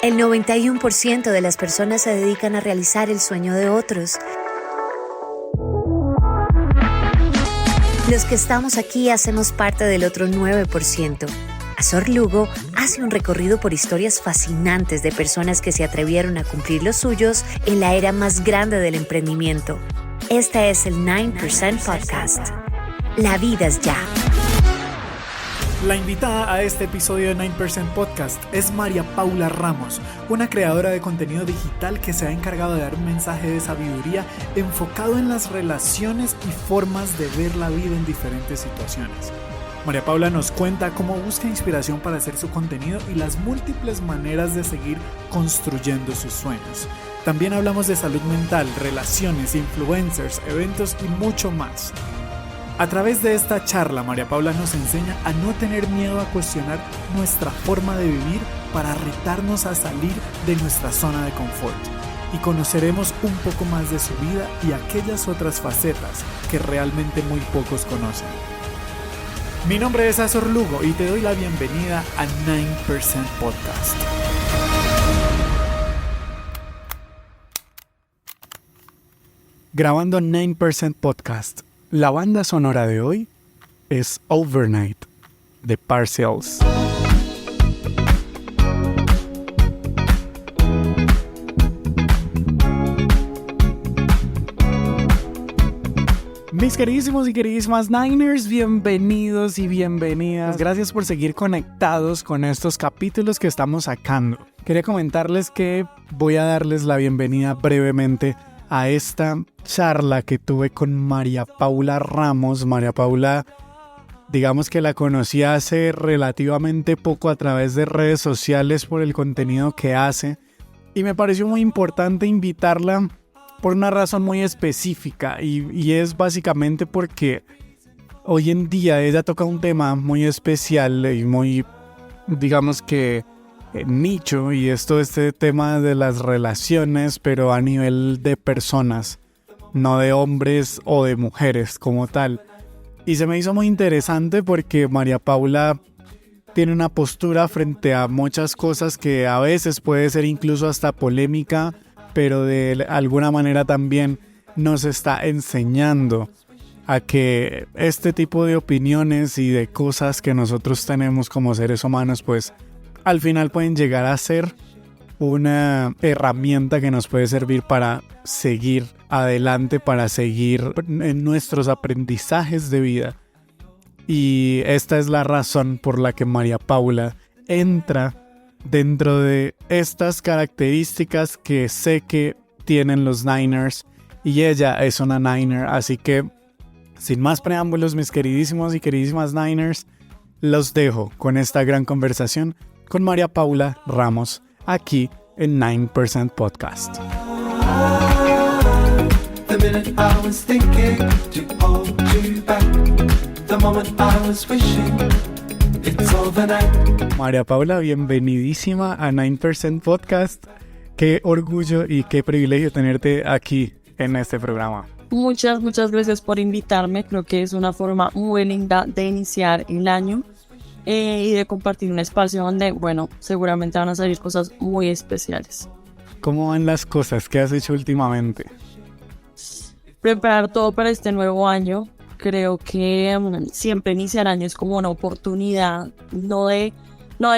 El 91% de las personas se dedican a realizar el sueño de otros. Los que estamos aquí hacemos parte del otro 9%. Azor Lugo hace un recorrido por historias fascinantes de personas que se atrevieron a cumplir los suyos en la era más grande del emprendimiento. Este es el 9% Podcast. La vida es ya. La invitada a este episodio de 9% Podcast es María Paula Ramos, una creadora de contenido digital que se ha encargado de dar un mensaje de sabiduría enfocado en las relaciones y formas de ver la vida en diferentes situaciones. María Paula nos cuenta cómo busca inspiración para hacer su contenido y las múltiples maneras de seguir construyendo sus sueños. También hablamos de salud mental, relaciones, influencers, eventos y mucho más. A través de esta charla, María Paula nos enseña a no tener miedo a cuestionar nuestra forma de vivir para retarnos a salir de nuestra zona de confort. Y conoceremos un poco más de su vida y aquellas otras facetas que realmente muy pocos conocen. Mi nombre es Azor Lugo y te doy la bienvenida a 9% Podcast. Grabando 9% Podcast. La banda sonora de hoy es Overnight, de Parcels. Mis queridísimos y queridísimas Niners, bienvenidos y bienvenidas. Gracias por seguir conectados con estos capítulos que estamos sacando. Quería comentarles que voy a darles la bienvenida brevemente a esta charla que tuve con María Paula Ramos. María Paula, digamos que la conocí hace relativamente poco a través de redes sociales por el contenido que hace y me pareció muy importante invitarla por una razón muy específica y es básicamente porque hoy en día ella toca un tema muy especial y muy, digamos que nicho, y este tema de las relaciones, pero a nivel de personas, no de hombres o de mujeres como tal. Y se me hizo muy interesante porque María Paula tiene una postura frente a muchas cosas que a veces puede ser incluso hasta polémica, pero de alguna manera también nos está enseñando a que este tipo de opiniones y de cosas que nosotros tenemos como seres humanos, pues al final pueden llegar a ser una herramienta que nos puede servir para seguir adelante, para seguir en nuestros aprendizajes de vida. Y esta es la razón por la que María Paula entra dentro de estas características que sé que tienen los Niners, y ella es una Niner. Así que, sin más preámbulos, mis queridísimos y queridísimas Niners, los dejo con esta gran conversación con María Paula Ramos, aquí en 9% Podcast. The minute I was thinking to hold you back, the moment I was wishing it's overnight. María Paula, bienvenidísima a 9% Podcast. Qué orgullo y qué privilegio tenerte aquí en este programa. Muchas gracias por invitarme. Creo que es una forma muy linda de iniciar el año. Y de compartir un espacio donde, bueno, seguramente van a salir cosas muy especiales. ¿Cómo van las cosas? ¿Qué has hecho últimamente? Preparar todo para este nuevo año. Creo que siempre iniciar año es como una oportunidad, no de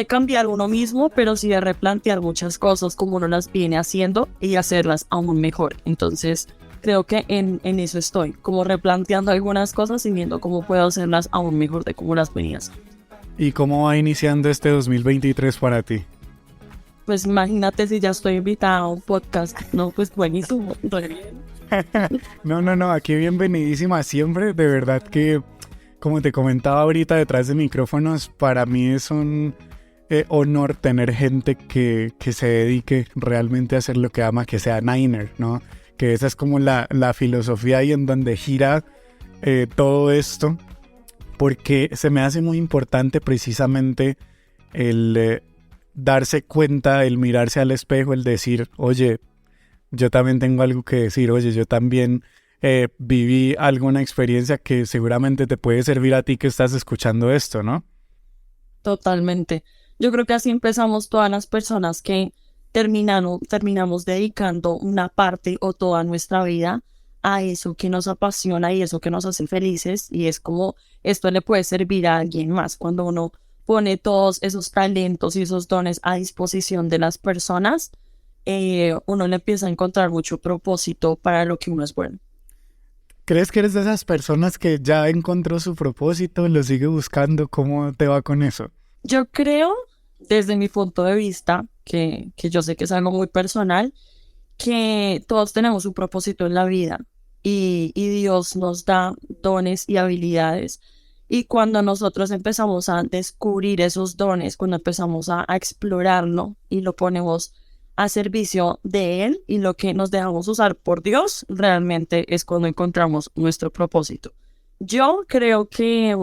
cambiar uno mismo, pero sí de replantear muchas cosas como uno las viene haciendo y hacerlas aún mejor. Entonces, creo que en eso estoy, como replanteando algunas cosas y viendo cómo puedo hacerlas aún mejor de cómo las venía haciendo. ¿Y cómo va iniciando este 2023 para ti? Pues imagínate si ya estoy invitada a un podcast, ¿no? Pues buenísimo. No, aquí bienvenidísima siempre. De verdad que, como te comentaba ahorita detrás de micrófonos, para mí es un honor tener gente que se dedique realmente a hacer lo que ama, que sea Niner, ¿no? Que esa es como la filosofía y en donde gira todo esto. Porque se me hace muy importante precisamente el darse cuenta, el mirarse al espejo, el decir, oye, yo también tengo algo que decir, oye, yo también viví alguna experiencia que seguramente te puede servir a ti que estás escuchando esto, ¿no? Totalmente. Yo creo que así empezamos todas las personas que terminamos dedicando una parte o toda nuestra vida a eso que nos apasiona y eso que nos hace felices, y es como esto le puede servir a alguien más. Cuando uno pone todos esos talentos y esos dones a disposición de las personas, uno le empieza a encontrar mucho propósito para lo que uno es bueno. ¿Crees que eres de esas personas que ya encontró su propósito, lo sigue buscando? ¿Cómo te va con eso? Yo creo, desde mi punto de vista, que yo sé que es algo muy personal, que todos tenemos un propósito en la vida, y Dios nos da dones y habilidades. Y cuando nosotros empezamos a descubrir esos dones, cuando empezamos a explorarlo y lo ponemos a servicio de Él y lo que nos dejamos usar por Dios, realmente es cuando encontramos nuestro propósito. Yo creo que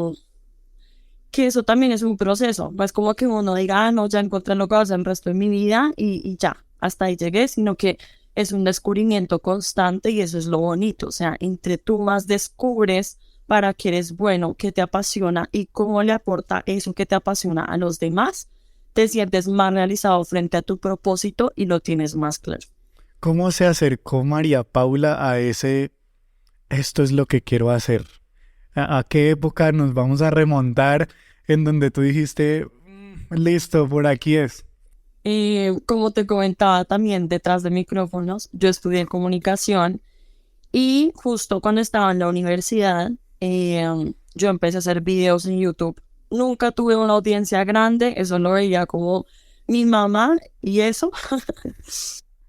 eso también es un proceso. No es como que uno diga, no, ya encontré lo que va a hacer el resto de mi vida y ya, hasta ahí llegué, sino que es un descubrimiento constante, y eso es lo bonito. O sea, entre tú más descubres para qué eres bueno, qué te apasiona y cómo le aporta eso que te apasiona a los demás, te sientes más realizado frente a tu propósito y lo tienes más claro. ¿Cómo se acercó María Paula a ese, esto es lo que quiero hacer? ¿A qué época nos vamos a remontar en donde tú dijiste, listo, por aquí es? Como te comentaba también detrás de micrófonos, yo estudié comunicación, y justo cuando estaba en la universidad, yo empecé a hacer videos en YouTube. Nunca tuve una audiencia grande, eso lo veía como mi mamá y eso.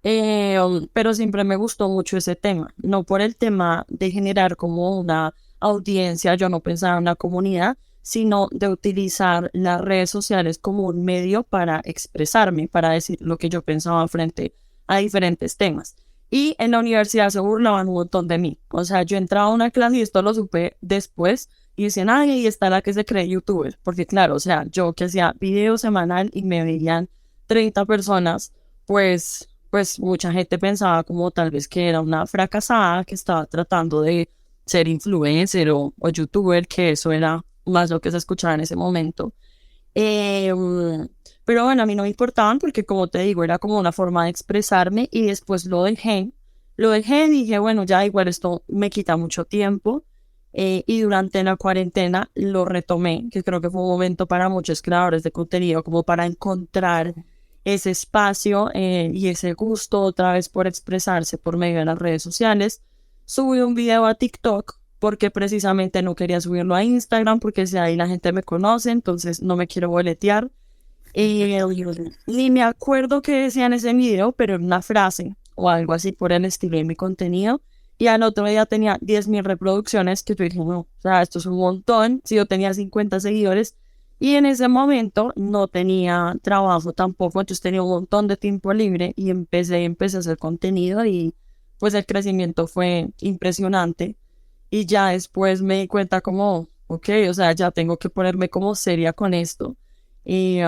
Pero siempre me gustó mucho ese tema, no por el tema de generar como una audiencia, yo no pensaba en una comunidad, sino de utilizar las redes sociales como un medio para expresarme, para decir lo que yo pensaba frente a diferentes temas. Y en la universidad se burlaban un montón de mí. O sea, yo entraba a una clase, y esto lo supe después, y decían, ay, ahí está la que se cree youtuber. Porque claro, o sea, yo que hacía video semanal y me veían 30 personas, pues mucha gente pensaba como tal vez que era una fracasada que estaba tratando de ser influencer o youtuber, que eso era más lo que se escuchaba en ese momento. Eh, pero bueno, a mí no me importaban porque, como te digo, era como una forma de expresarme, y después lo dejé y dije, bueno, ya igual esto me quita mucho tiempo, y durante la cuarentena lo retomé, que creo que fue un momento para muchos creadores de contenido como para encontrar ese espacio, y ese gusto otra vez por expresarse por medio de las redes sociales. Subí un video a TikTok porque precisamente no quería subirlo a Instagram, porque si ahí la gente me conoce, entonces no me quiero boletear. Ni me acuerdo qué decía en ese video, pero era una frase o algo así por el estilo de mi contenido. Y al otro día tenía 10.000 reproducciones, que yo dije, no, o sea, esto es un montón. Si yo tenía 50 seguidores, y en ese momento no tenía trabajo tampoco, entonces tenía un montón de tiempo libre, y empecé a hacer contenido, y pues el crecimiento fue impresionante. Y ya después me di cuenta como, ok, o sea, ya tengo que ponerme como seria con esto, y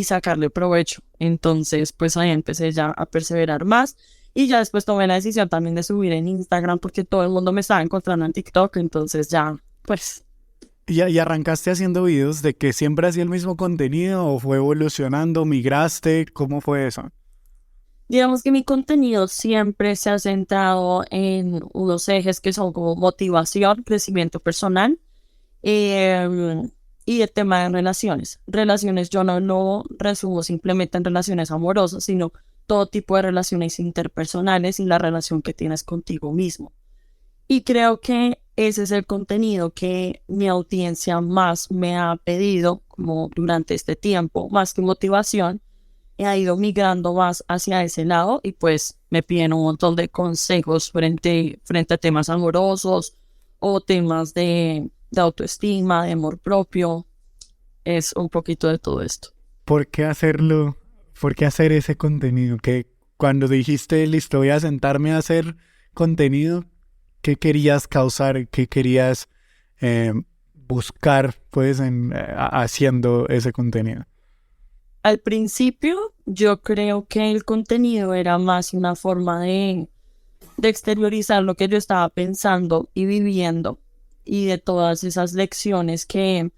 sacarle provecho. Entonces, pues ahí empecé ya a perseverar más, y ya después tomé la decisión también de subir en Instagram, porque todo el mundo me estaba encontrando en TikTok, entonces ya, pues... ¿Y arrancaste haciendo videos de que siempre hacía el mismo contenido o fue evolucionando, migraste? ¿Cómo fue eso? Digamos que mi contenido siempre se ha centrado en unos ejes que son como motivación, crecimiento personal, eh, y el tema de relaciones. Relaciones yo no lo resumo simplemente en relaciones amorosas, sino todo tipo de relaciones interpersonales y la relación que tienes contigo mismo. Y creo que ese es el contenido que mi audiencia más me ha pedido como durante este tiempo, más que motivación. He ido migrando más hacia ese lado, y pues me piden un montón de consejos frente a temas amorosos o temas de autoestima, de amor propio. Es un poquito de todo esto. ¿Por qué hacerlo? ¿Por qué hacer ese contenido? Que cuando dijiste, listo, voy a sentarme a hacer contenido, ¿qué querías causar? ¿Qué querías buscar, pues, haciendo ese contenido? Al principio, yo creo que el contenido era más una forma de exteriorizar lo que yo estaba pensando y viviendo, y de todas esas lecciones que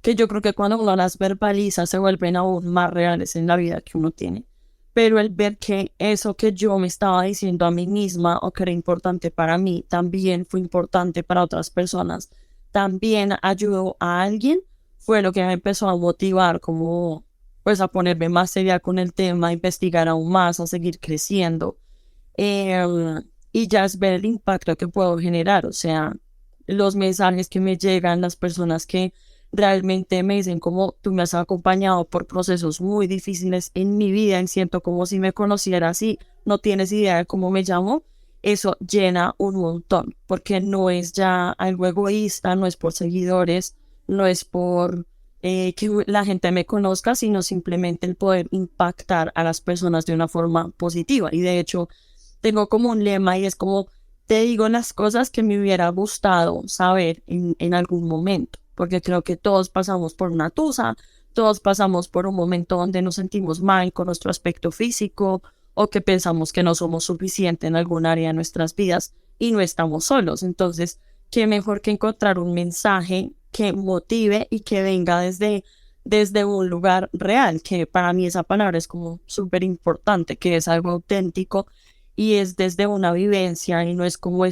yo creo que cuando uno las verbaliza se vuelven aún más reales en la vida que uno tiene. pero el ver que eso que yo me estaba diciendo a mí misma o que era importante para mí, también fue importante para otras personas, también ayudó a alguien, fue lo que me empezó a motivar como pues a ponerme más seria con el tema, a investigar aún más, a seguir creciendo. Y ya es ver el impacto que puedo generar, o sea, los mensajes que me llegan, las personas que realmente me dicen como tú me has acompañado por procesos muy difíciles en mi vida, y siento como si me conocieras y no tienes idea de cómo me llamo, eso llena un montón, porque no es ya algo egoísta, no es por seguidores, no es por que la gente me conozca, sino simplemente el poder impactar a las personas de una forma positiva. Y de hecho, tengo como un lema y es como, te digo las cosas que me hubiera gustado saber en algún momento, porque creo que todos pasamos por una tusa, todos pasamos por un momento donde nos sentimos mal con nuestro aspecto físico o que pensamos que no somos suficientes en algún área de nuestras vidas y no estamos solos. Entonces, qué mejor que encontrar un mensaje que motive y que venga desde un lugar real, que para mí esa palabra es como súper importante, que es algo auténtico y es desde una vivencia y no es como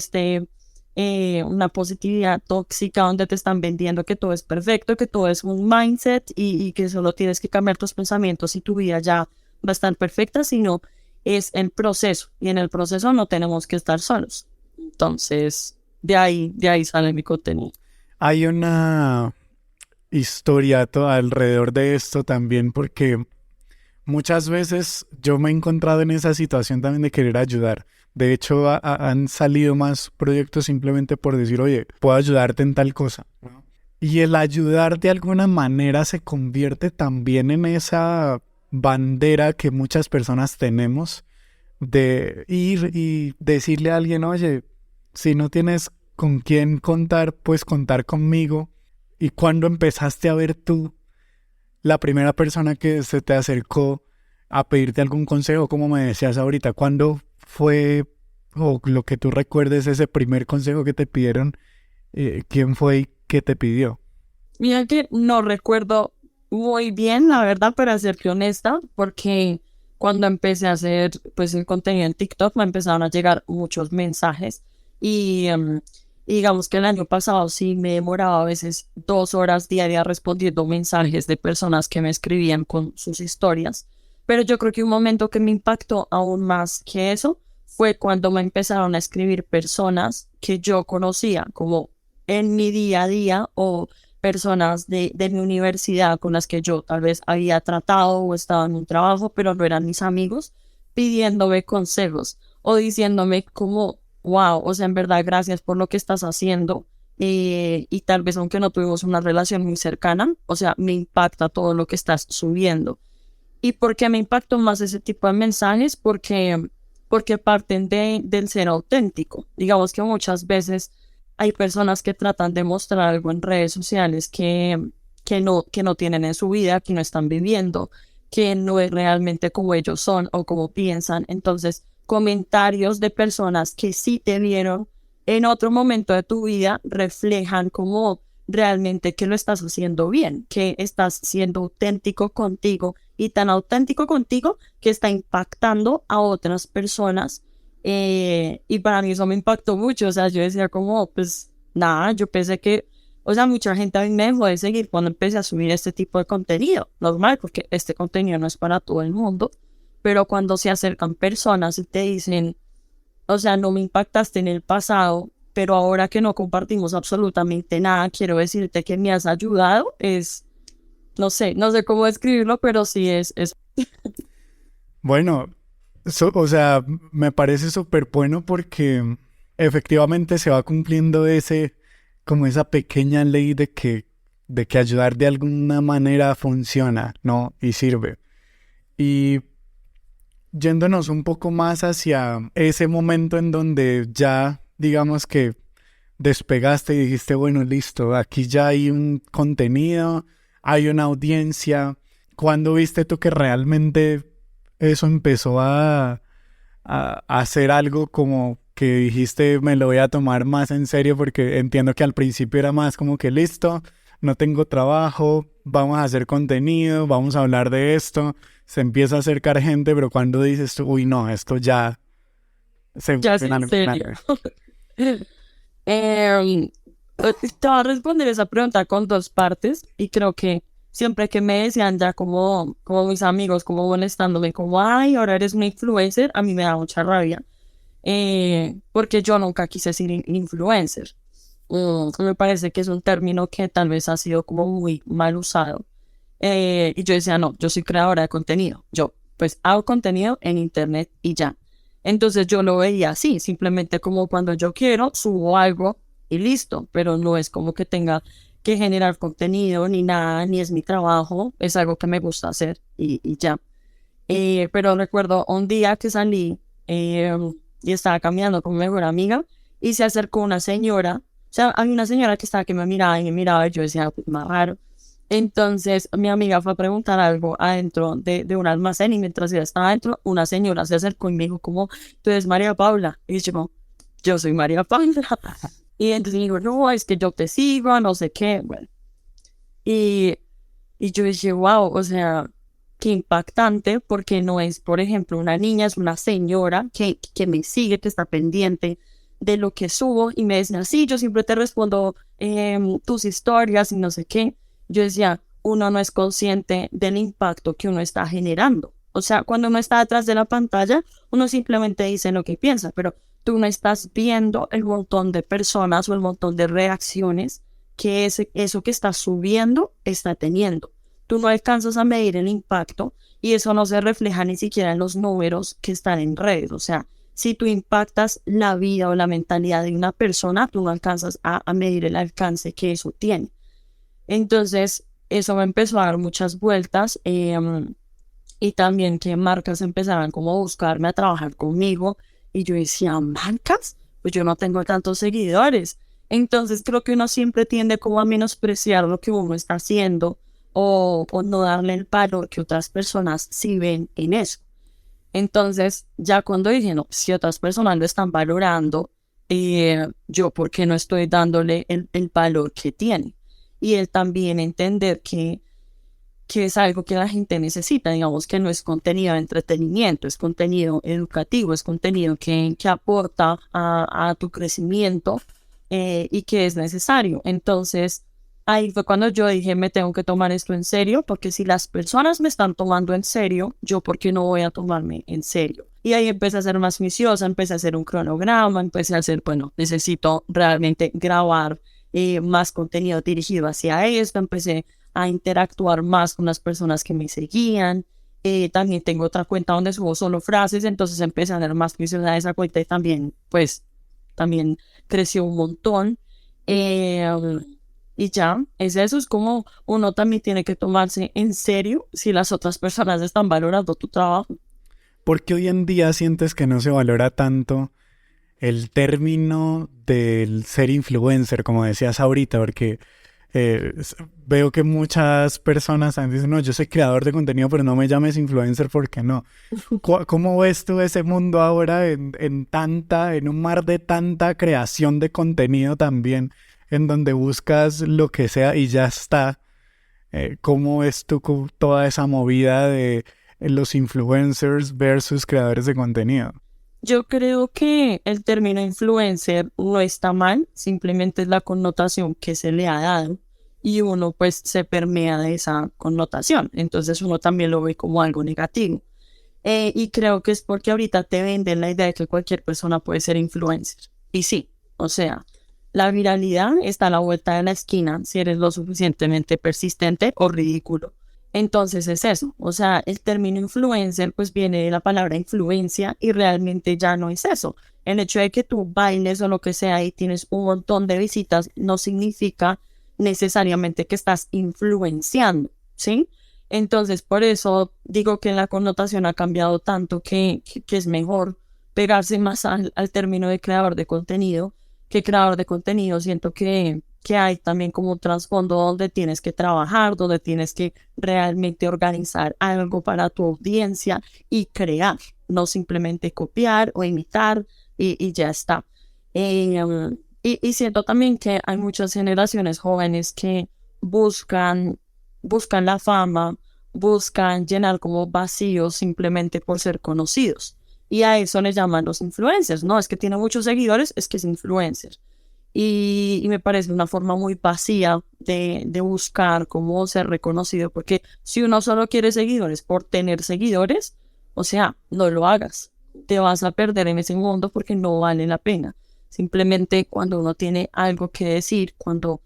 una positividad tóxica donde te están vendiendo que todo es perfecto, que todo es un mindset y que solo tienes que cambiar tus pensamientos y tu vida ya va a estar perfecta, sino es el proceso y en el proceso no tenemos que estar solos. Entonces, de ahí sale mi contenido. Hay una historia alrededor de esto también porque muchas veces yo me he encontrado en esa situación también de querer ayudar. De hecho, han salido más proyectos simplemente por decir, oye, puedo ayudarte en tal cosa, ¿no? Y el ayudar de alguna manera se convierte también en esa bandera que muchas personas tenemos de ir y decirle a alguien, oye, si no tienes con quién contar, pues contar conmigo. ¿Y cuándo empezaste a ver tú la primera persona que se te acercó a pedirte algún consejo, como me decías ahorita? ¿Cuándo fue, o lo que tú recuerdes, ese primer consejo que te pidieron? ¿Quién fue y qué te pidió? Mira que no recuerdo muy bien, la verdad, para serte honesta, porque cuando empecé a hacer pues el contenido en TikTok me empezaron a llegar muchos mensajes y digamos que el año pasado sí me demoraba a veces 2 horas diarias respondiendo mensajes de personas que me escribían con sus historias, pero yo creo que un momento que me impactó aún más que eso fue cuando me empezaron a escribir personas que yo conocía como en mi día a día o personas de mi universidad con las que yo tal vez había tratado o estaba en un trabajo, pero no eran mis amigos, pidiéndome consejos o diciéndome como, wow, o sea, en verdad, gracias por lo que estás haciendo. Y tal vez aunque no tuvimos una relación muy cercana, o sea, me impacta todo lo que estás subiendo. ¿Y por qué me impactó más ese tipo de mensajes? Porque parten del ser auténtico. Digamos que muchas veces hay personas que tratan de mostrar algo en redes sociales que no tienen en su vida, que no están viviendo, que no es realmente como ellos son o como piensan. Entonces, comentarios de personas que sí te vieron en otro momento de tu vida reflejan como realmente que lo estás haciendo bien, que estás siendo auténtico contigo y tan auténtico contigo que está impactando a otras personas. Y para mí eso me impactó mucho, o sea, yo decía como, pues nada, yo pensé que, o sea, mucha gente a mí me dejó de seguir cuando empecé a subir este tipo de contenido, normal, porque este contenido no es para todo el mundo, pero cuando se acercan personas y te dicen, o sea, no me impactaste en el pasado, pero ahora que no compartimos absolutamente nada, quiero decirte que me has ayudado, no sé cómo describirlo, pero sí es. Bueno, o sea, me parece súper bueno porque efectivamente se va cumpliendo como esa pequeña ley de que ayudar de alguna manera funciona, ¿no? Y sirve. Y yéndonos un poco más hacia ese momento en donde ya, digamos que despegaste y dijiste, bueno, listo, aquí ya hay un contenido, hay una audiencia. ¿Cuándo viste tú que realmente eso empezó a hacer algo como que dijiste, me lo voy a tomar más en serio? Porque entiendo que al principio era más como que listo, no tengo trabajo, vamos a hacer contenido, vamos a hablar de esto, se empieza a acercar gente, pero cuando dices tú, uy, no, esto ya se Ya es en serio. Te voy a responder esa pregunta con dos partes y creo que siempre que me decían ya como mis amigos, como molestándome, como, ay, ahora eres una influencer, a mí me da mucha rabia. Porque yo nunca quise ser influencer. Me parece que es un término que tal vez ha sido como muy mal usado. Y yo decía, no, yo soy creadora de contenido. Yo, pues, hago contenido en internet y ya. Entonces yo lo veía así, simplemente como cuando yo quiero, subo algo y listo. Pero no es como que tenga que generar contenido ni nada, ni es mi trabajo. Es algo que me gusta hacer y ya. Pero recuerdo un día que salí y estaba caminando con mi mejor amiga y se acercó una señora. O sea, había una señora que estaba que me miraba y yo decía, pues más raro. Entonces mi amiga fue a preguntar algo adentro de un almacén y mientras ella estaba adentro, una señora se acercó y me dijo como, tú eres María Paula. Y yo soy María Paula. Y entonces me dijo, no, es que yo te sigo, no sé qué. Bueno, y yo dije, wow, o sea, qué impactante, porque no es, por ejemplo, una niña, es una señora que me sigue, que está pendiente de lo que subo y me decía, sí, yo siempre te respondo tus historias y no sé qué. Yo decía, uno no es consciente del impacto que uno está generando. O sea, cuando uno está detrás de la pantalla, uno simplemente dice lo que piensa, pero tú no estás viendo el montón de personas o el montón de reacciones que eso que estás subiendo está teniendo. Tú no alcanzas a medir el impacto y eso no se refleja ni siquiera en los números que están en redes. O sea, si tú impactas la vida o la mentalidad de una persona, tú no alcanzas a medir el alcance que eso tiene. Entonces, eso me empezó a dar muchas vueltas y también que marcas empezaran como a buscarme a trabajar conmigo y yo decía, ¿marcas? Pues yo no tengo tantos seguidores. Entonces, creo que uno siempre tiende como a menospreciar lo que uno está haciendo o no darle el valor que otras personas sí ven en eso. Entonces, ya cuando dije, no, si otras personas lo están valorando, yo, ¿por qué no estoy dándole el valor que tiene? Y él también entender que es algo que la gente necesita, digamos que no es contenido de entretenimiento, es contenido educativo, es contenido que aporta a tu crecimiento y que es necesario. Entonces, ahí fue cuando yo dije, me tengo que tomar esto en serio, porque si las personas me están tomando en serio, yo ¿por qué no voy a tomarme en serio? Y ahí empecé a ser más juiciosa, empecé a hacer un cronograma, empecé a hacer, bueno, necesito realmente grabar más contenido dirigido hacia esto, empecé a interactuar más con las personas que me seguían. También tengo otra cuenta donde subo solo frases, entonces empecé a tener más juiciosa de esa cuenta y también, pues, también creció un montón. Y ya, eso es como uno también tiene que tomarse en serio si las otras personas están valorando tu trabajo. ¿Por qué hoy en día sientes que no se valora tanto el término del ser influencer, como decías ahorita? Porque veo que muchas personas dicen, no, yo soy creador de contenido, pero no me llames influencer, ¿por qué no? ¿Cómo ves tú ese mundo ahora en un mar de tanta creación de contenido también, en donde buscas lo que sea y ya está? ¿Cómo ves tú toda esa movida de los influencers versus creadores de contenido? Yo creo que el término influencer no está mal, simplemente es la connotación que se le ha dado y uno pues se permea de esa connotación, entonces uno también lo ve como algo negativo. Y creo que es porque ahorita te venden la idea de que cualquier persona puede ser influencer. Y sí, o sea, la viralidad está a la vuelta de la esquina si eres lo suficientemente persistente o ridículo. Entonces es eso, o sea, el término influencer pues viene de la palabra influencia y realmente ya no es eso. El hecho de que tú bailes o lo que sea y tienes un montón de visitas no significa necesariamente que estás influenciando, ¿sí? Entonces por eso digo que la connotación ha cambiado tanto que es mejor pegarse más al término de creador de contenido que creador de contenido. Siento que hay también como un trasfondo donde tienes que trabajar, donde tienes que realmente organizar algo para tu audiencia y crear, no simplemente copiar o imitar y ya está. Y siento también que hay muchas generaciones jóvenes que buscan la fama buscan llenar como vacíos simplemente por ser conocidos. Y a eso le llaman los influencers. No es que tiene muchos seguidores, es que es influencer. Y me parece una forma muy vacía de buscar cómo ser reconocido, porque si uno solo quiere seguidores por tener seguidores, o sea, no lo hagas. Te vas a perder en ese mundo porque no vale la pena. Simplemente cuando uno tiene algo que decir, cuando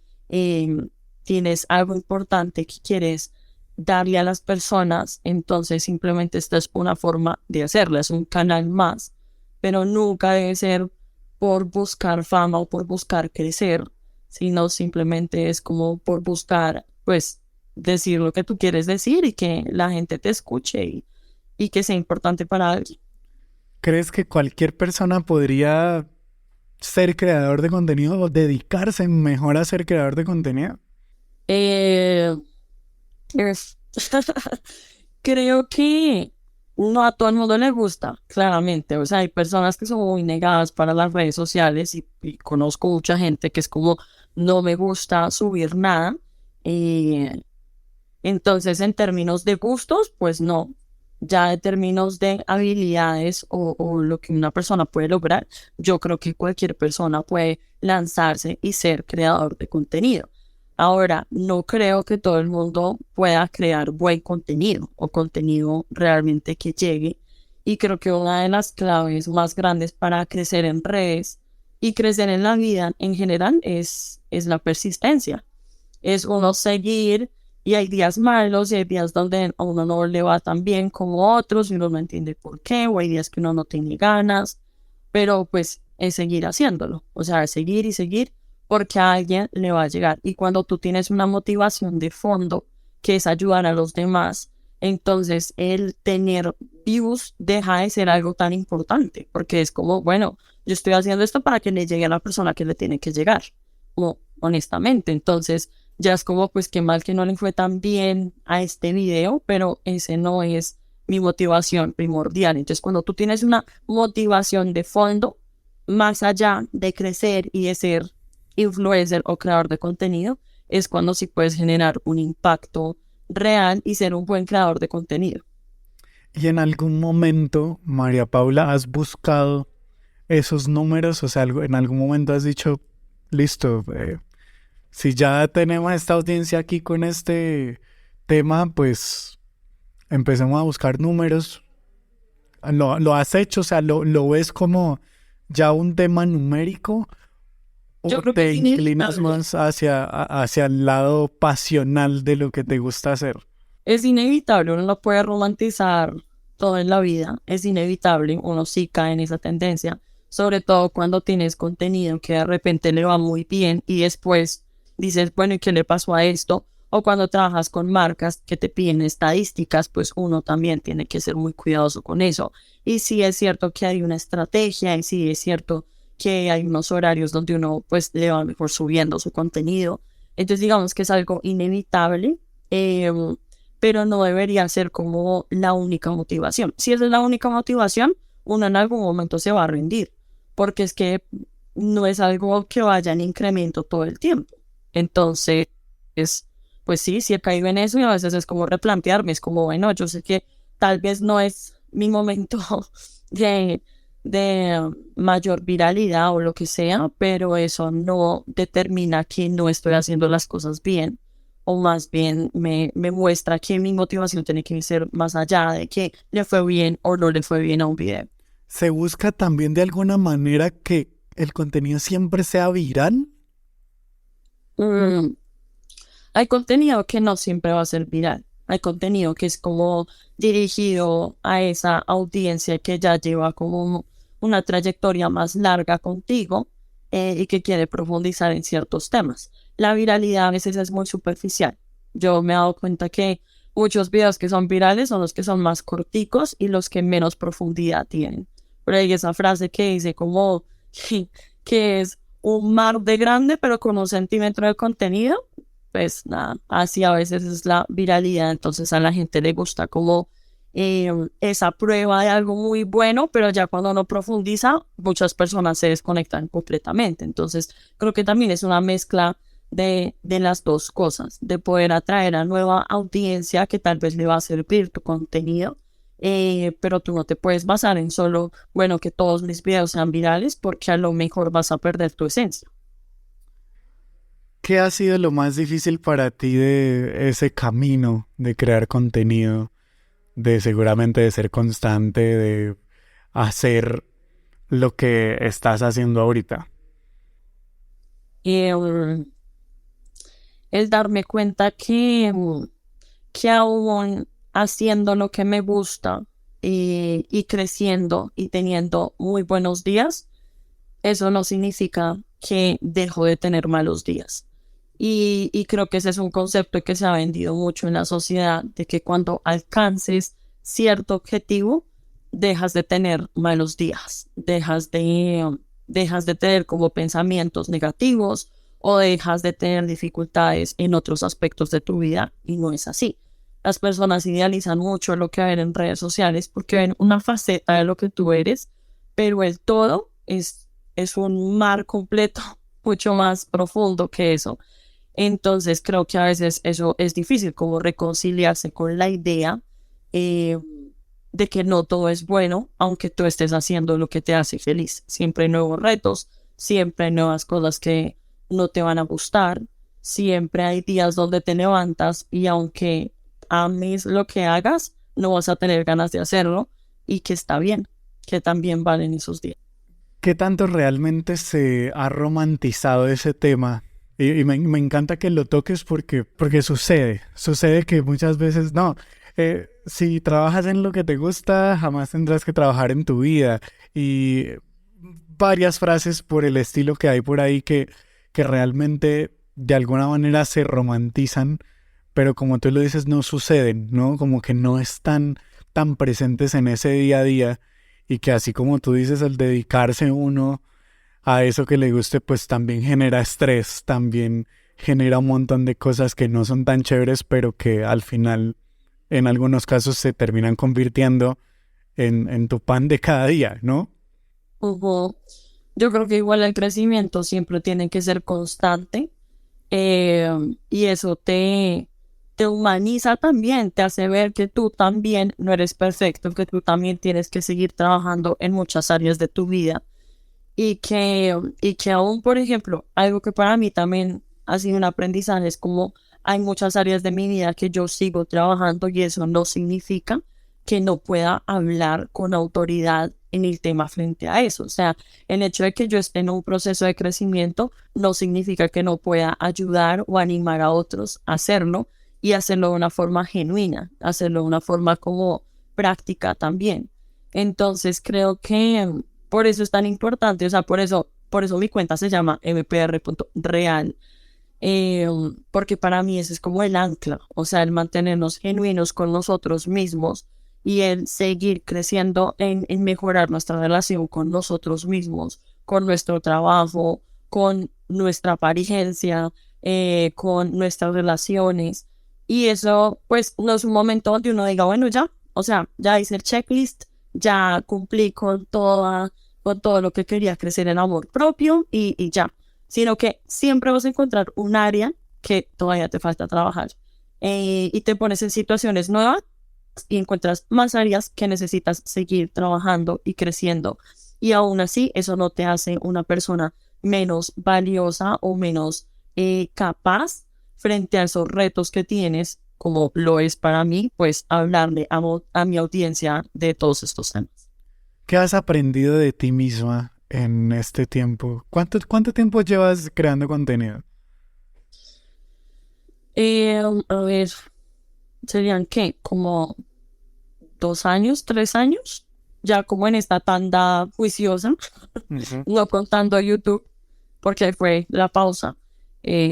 tienes algo importante que quieres darle a las personas, entonces simplemente esta es una forma de hacerla, es un canal más, pero nunca debe ser por buscar fama o por buscar crecer, sino simplemente es como por buscar, pues, decir lo que tú quieres decir y que la gente te escuche y que sea importante para alguien. ¿Crees que cualquier persona podría ser creador de contenido o dedicarse mejor a ser creador de contenido? Es- Creo que no a todo el mundo le gusta, claramente. O sea, hay personas que son muy negadas para las redes sociales y conozco mucha gente que es como, no me gusta subir nada. Eh, entonces, en términos de gustos, pues no. Ya en términos de habilidades o lo que una persona puede lograr, yo creo que cualquier persona puede lanzarse y ser creador de contenido. Ahora, no creo que todo el mundo pueda crear buen contenido o contenido realmente que llegue. Y creo que una de las claves más grandes para crecer en redes y crecer en la vida en general es la persistencia. Es uno seguir y hay días malos y hay días donde a uno no le va tan bien como a otros y uno no entiende por qué, o hay días que uno no tiene ganas, pero pues es seguir haciéndolo, o sea, es seguir y seguir porque a alguien le va a llegar. Y cuando tú tienes una motivación de fondo que es ayudar a los demás, entonces el tener views deja de ser algo tan importante, porque es como, bueno, yo estoy haciendo esto para que le llegue a la persona que le tiene que llegar, como honestamente. Entonces ya es como, pues qué mal que no le fue tan bien a este video, pero ese no es mi motivación primordial. Entonces cuando tú tienes una motivación de fondo, más allá de crecer y de ser influencer o creador de contenido, es cuando sí puedes generar un impacto real y ser un buen creador de contenido. ¿Y en algún momento, María Paula, has buscado esos números? O sea, en algún momento has dicho, listo, si ya tenemos esta audiencia aquí con este tema, pues empecemos a buscar números. ¿Lo has hecho? O sea, ¿lo ves como ya un tema numérico? Yo ¿O creo que te es inclinas inevitable. más hacia el lado pasional de lo que te gusta hacer? Es inevitable, uno no puede romantizar todo en la vida, es inevitable, uno sí cae en esa tendencia, sobre todo cuando tienes contenido que de repente le va muy bien y después dices, bueno, ¿y qué le pasó a esto? O cuando trabajas con marcas que te piden estadísticas, pues uno también tiene que ser muy cuidadoso con eso. Y sí es cierto que hay una estrategia y sí es cierto que hay unos horarios donde uno pues le va mejor subiendo su contenido. Entonces digamos que es algo inevitable. Pero no debería ser como la única motivación. Si esa es la única motivación, uno en algún momento se va a rendir, porque es que no es algo que vaya en incremento todo el tiempo. Entonces, pues sí he caído en eso y a veces es como replantearme, es como, bueno, yo sé que tal vez no es mi momento de mayor viralidad o lo que sea, pero eso no determina que no estoy haciendo las cosas bien, o más bien me muestra que mi motivación tiene que ser más allá de que le fue bien o no le fue bien a un video. ¿Se busca también de alguna manera que el contenido siempre sea viral? Mm, Hay contenido que no siempre va a ser viral. Hay contenido que es como dirigido a esa audiencia que ya lleva como una trayectoria más larga contigo y que quiere profundizar en ciertos temas. La viralidad a veces es muy superficial. Yo me he dado cuenta que muchos videos que son virales son los que son más corticos y los que menos profundidad tienen. Pero hay esa frase que dice como que es un mar de grande pero con 1 centímetro de contenido. Pues nada, así a veces es la viralidad, entonces a la gente le gusta como esa prueba de algo muy bueno, pero ya cuando uno profundiza, muchas personas se desconectan completamente. Entonces creo que también es una mezcla de las dos cosas, de poder atraer a nueva audiencia que tal vez le va a servir tu contenido, pero tú no te puedes basar en solo, bueno, que todos mis videos sean virales porque a lo mejor vas a perder tu esencia. ¿Qué ha sido lo más difícil para ti de ese camino de crear contenido, de seguramente de ser constante, de hacer lo que estás haciendo ahorita? El darme cuenta que aún haciendo lo que me gusta y creciendo y teniendo muy buenos días, eso no significa que dejo de tener malos días. Y creo que ese es un concepto que se ha vendido mucho en la sociedad, de que cuando alcances cierto objetivo, dejas de tener malos días, dejas de tener como pensamientos negativos o dejas de tener dificultades en otros aspectos de tu vida, y no es así. Las personas idealizan mucho lo que ven en redes sociales porque ven una faceta de lo que tú eres, pero el todo es un mar completo, mucho más profundo que eso. Entonces creo que a veces eso es difícil, como reconciliarse con la idea de que no todo es bueno, aunque tú estés haciendo lo que te hace feliz. Siempre hay nuevos retos, siempre hay nuevas cosas que no te van a gustar, siempre hay días donde te levantas y aunque ames lo que hagas, no vas a tener ganas de hacerlo, y que está bien, que también valen esos días. ¿Qué tanto realmente se ha romantizado ese tema? Y me encanta que lo toques porque sucede que muchas veces, no, si trabajas en lo que te gusta, jamás tendrás que trabajar en tu vida. Y varias frases por el estilo que hay por ahí que realmente de alguna manera se romantizan, pero como tú lo dices, no suceden, ¿no? Como que no están tan presentes en ese día a día, y que así como tú dices, el dedicarse uno a eso que le guste, pues también genera estrés, también genera un montón de cosas que no son tan chéveres, pero que al final, en algunos casos, se terminan convirtiendo en tu pan de cada día, ¿no? Ujú. Yo creo que igual el crecimiento siempre tiene que ser constante, y eso te humaniza también, te hace ver que tú también no eres perfecto, que tú también tienes que seguir trabajando en muchas áreas de tu vida. Y que aún, por ejemplo, algo que para mí también ha sido un aprendizaje es como hay muchas áreas de mi vida que yo sigo trabajando, y eso no significa que no pueda hablar con autoridad en el tema frente a eso. O sea, el hecho de que yo esté en un proceso de crecimiento no significa que no pueda ayudar o animar a otros a hacerlo, y hacerlo de una forma genuina, hacerlo de una forma como práctica también. Entonces creo que por eso es tan importante, o sea, por eso mi cuenta se llama mpr.real, porque para mí ese es como el ancla, o sea, el mantenernos genuinos con nosotros mismos y el seguir creciendo en mejorar nuestra relación con nosotros mismos, con nuestro trabajo, con nuestra apariencia, con nuestras relaciones. Y eso, pues, no es un momento donde uno diga, bueno, ya, o sea, ya hice el checklist, ya cumplí con todo lo que quería, crecer en amor propio y ya. Sino que siempre vas a encontrar un área que todavía te falta trabajar. Y te pones en situaciones nuevas y encuentras más áreas que necesitas seguir trabajando y creciendo. Y aún así, eso no te hace una persona menos valiosa o menos capaz frente a esos retos que tienes, como lo es para mí, pues hablarle a mi audiencia de todos estos temas. ¿Qué has aprendido de ti misma en este tiempo? ¿Cuánto tiempo llevas creando contenido? A ver, ¿serían qué? Como 2 años, 3 años, ya como en esta tanda juiciosa, Ujú. no contando YouTube, porque fue la pausa.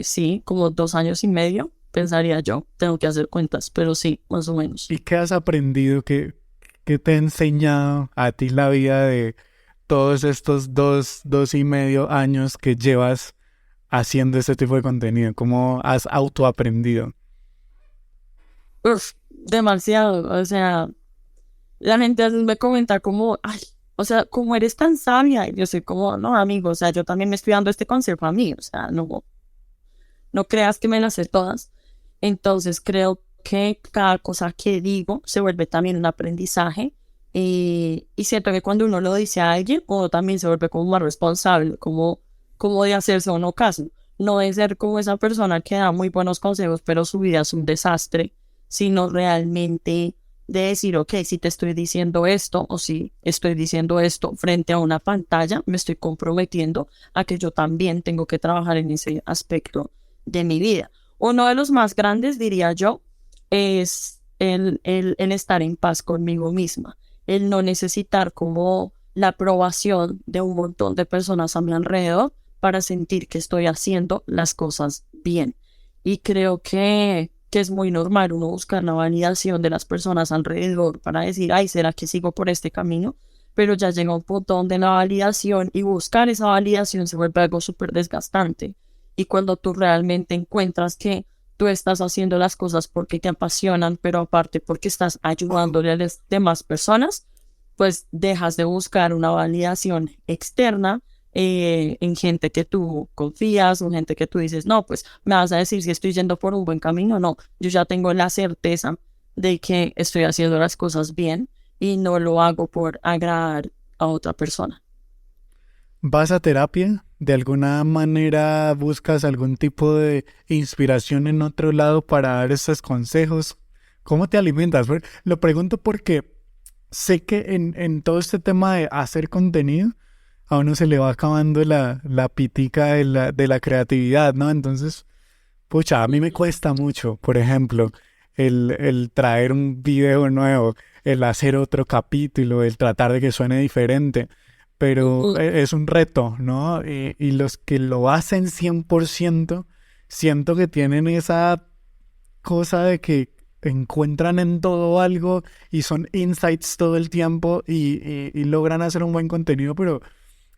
Sí, como 2 años y medio, pensaría yo. Tengo que hacer cuentas, pero sí, más o menos. ¿Y qué has aprendido? ¿Qué te ha enseñado a ti la vida de todos estos dos y medio años que llevas haciendo este tipo de contenido? ¿Cómo has autoaprendido? Uf, demasiado. O sea, la gente a veces me comenta como, ay, o sea, ¿cómo eres tan sabia? Y yo soy como, no, amigo, o sea, yo también me estoy dando este consejo a mí, o sea, no, no creas que me las sé todas. Entonces creo que cada cosa que digo se vuelve también un aprendizaje. Y siento que cuando uno lo dice a alguien, uno también se vuelve como más responsable, como de hacerse o no caso. No de ser como esa persona que da muy buenos consejos, pero su vida es un desastre, sino realmente de decir, ok, si te estoy diciendo esto o si estoy diciendo esto frente a una pantalla, me estoy comprometiendo a que yo también tengo que trabajar en ese aspecto de mi vida. Uno de los más grandes, diría yo, es el estar en paz conmigo misma, el no necesitar como la aprobación de un montón de personas a mi alrededor para sentir que estoy haciendo las cosas bien. Y creo que es muy normal uno buscar la validación de las personas alrededor para decir, ay, ¿será que sigo por este camino? Pero ya llega un punto donde la validación y buscar esa validación se vuelve algo súper desgastante. Y cuando tú realmente encuentras que tú estás haciendo las cosas porque te apasionan, pero aparte porque estás ayudándole a las demás personas, pues dejas de buscar una validación externa en gente que tú confías o gente que tú dices, no, pues me vas a decir si estoy yendo por un buen camino. No, yo ya tengo la certeza de que estoy haciendo las cosas bien y no lo hago por agradar a otra persona. ¿Vas a terapia? ¿De alguna manera buscas algún tipo de inspiración en otro lado para dar estos consejos? ¿Cómo te alimentas? Lo pregunto porque sé que en todo este tema de hacer contenido, a uno se le va acabando la pitica de la creatividad, ¿no? Entonces, pucha, a mí me cuesta mucho, por ejemplo, el traer un video nuevo, el hacer otro capítulo, el tratar de que suene diferente, pero es un reto, ¿no? Y los que lo hacen 100%, siento que tienen esa cosa de que encuentran en todo algo y son insights todo el tiempo y logran hacer un buen contenido, pero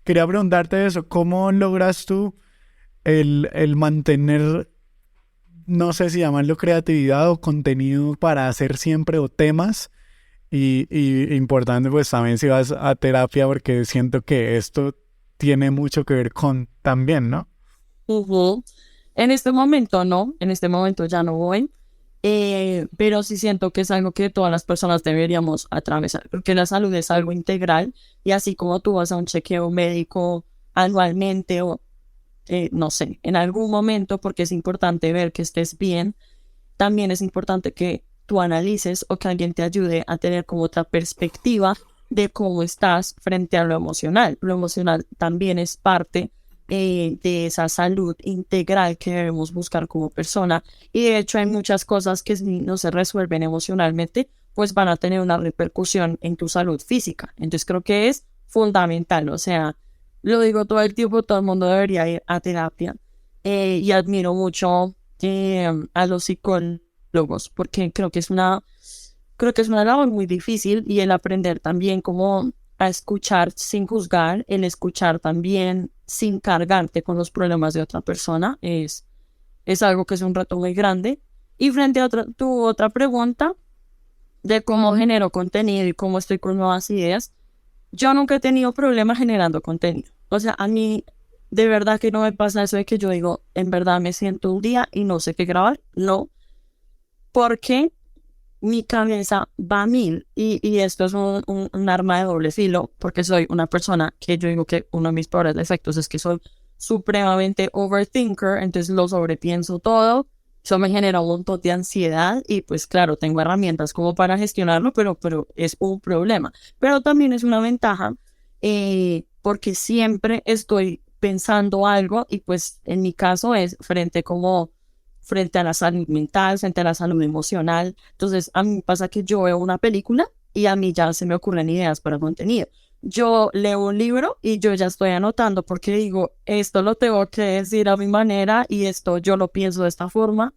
quería preguntarte eso, ¿cómo logras tú el mantener, no sé si llamarlo creatividad o contenido para hacer siempre o temas? Y importante pues también si vas a terapia porque siento que esto tiene mucho que ver con también, ¿no? En este momento no, en este momento ya no voy, pero sí siento que es algo que todas las personas deberíamos atravesar, porque la salud es algo integral y así como tú vas a un chequeo médico anualmente o no sé, en algún momento, porque es importante ver que estés bien, también es importante que tú analices o que alguien te ayude a tener como otra perspectiva de cómo estás frente a lo emocional. Lo emocional también es parte de esa salud integral que debemos buscar como persona. Y de hecho hay muchas cosas que si no se resuelven emocionalmente, pues van a tener una repercusión en tu salud física. Entonces creo que es fundamental. O sea, lo digo todo el tiempo, todo el mundo debería ir a terapia. Y admiro mucho a los psicólogos porque creo que es una labor muy difícil y el aprender también como a escuchar sin juzgar, el escuchar también sin cargarte con los problemas de otra persona es algo que es un reto muy grande. Y frente a tu otra pregunta de cómo genero contenido y cómo estoy con nuevas ideas, yo nunca he tenido problemas generando contenido. O sea, a mí de verdad que no me pasa eso de que yo digo, en verdad me siento un día y no sé qué grabar. No, porque mi cabeza va a mil y esto es un arma de doble filo porque soy una persona que yo digo que uno de mis peores defectos es que soy supremamente overthinker, entonces lo sobrepienso todo, eso me genera un montón de ansiedad y pues claro, tengo herramientas como para gestionarlo, pero es un problema, pero también es una ventaja porque siempre estoy pensando algo y pues en mi caso es frente a la salud mental, frente a la salud emocional. Entonces, a mí me pasa que yo veo una película y a mí ya se me ocurren ideas para contenido. Yo leo un libro y yo ya estoy anotando porque digo, esto lo tengo que decir a mi manera y esto yo lo pienso de esta forma.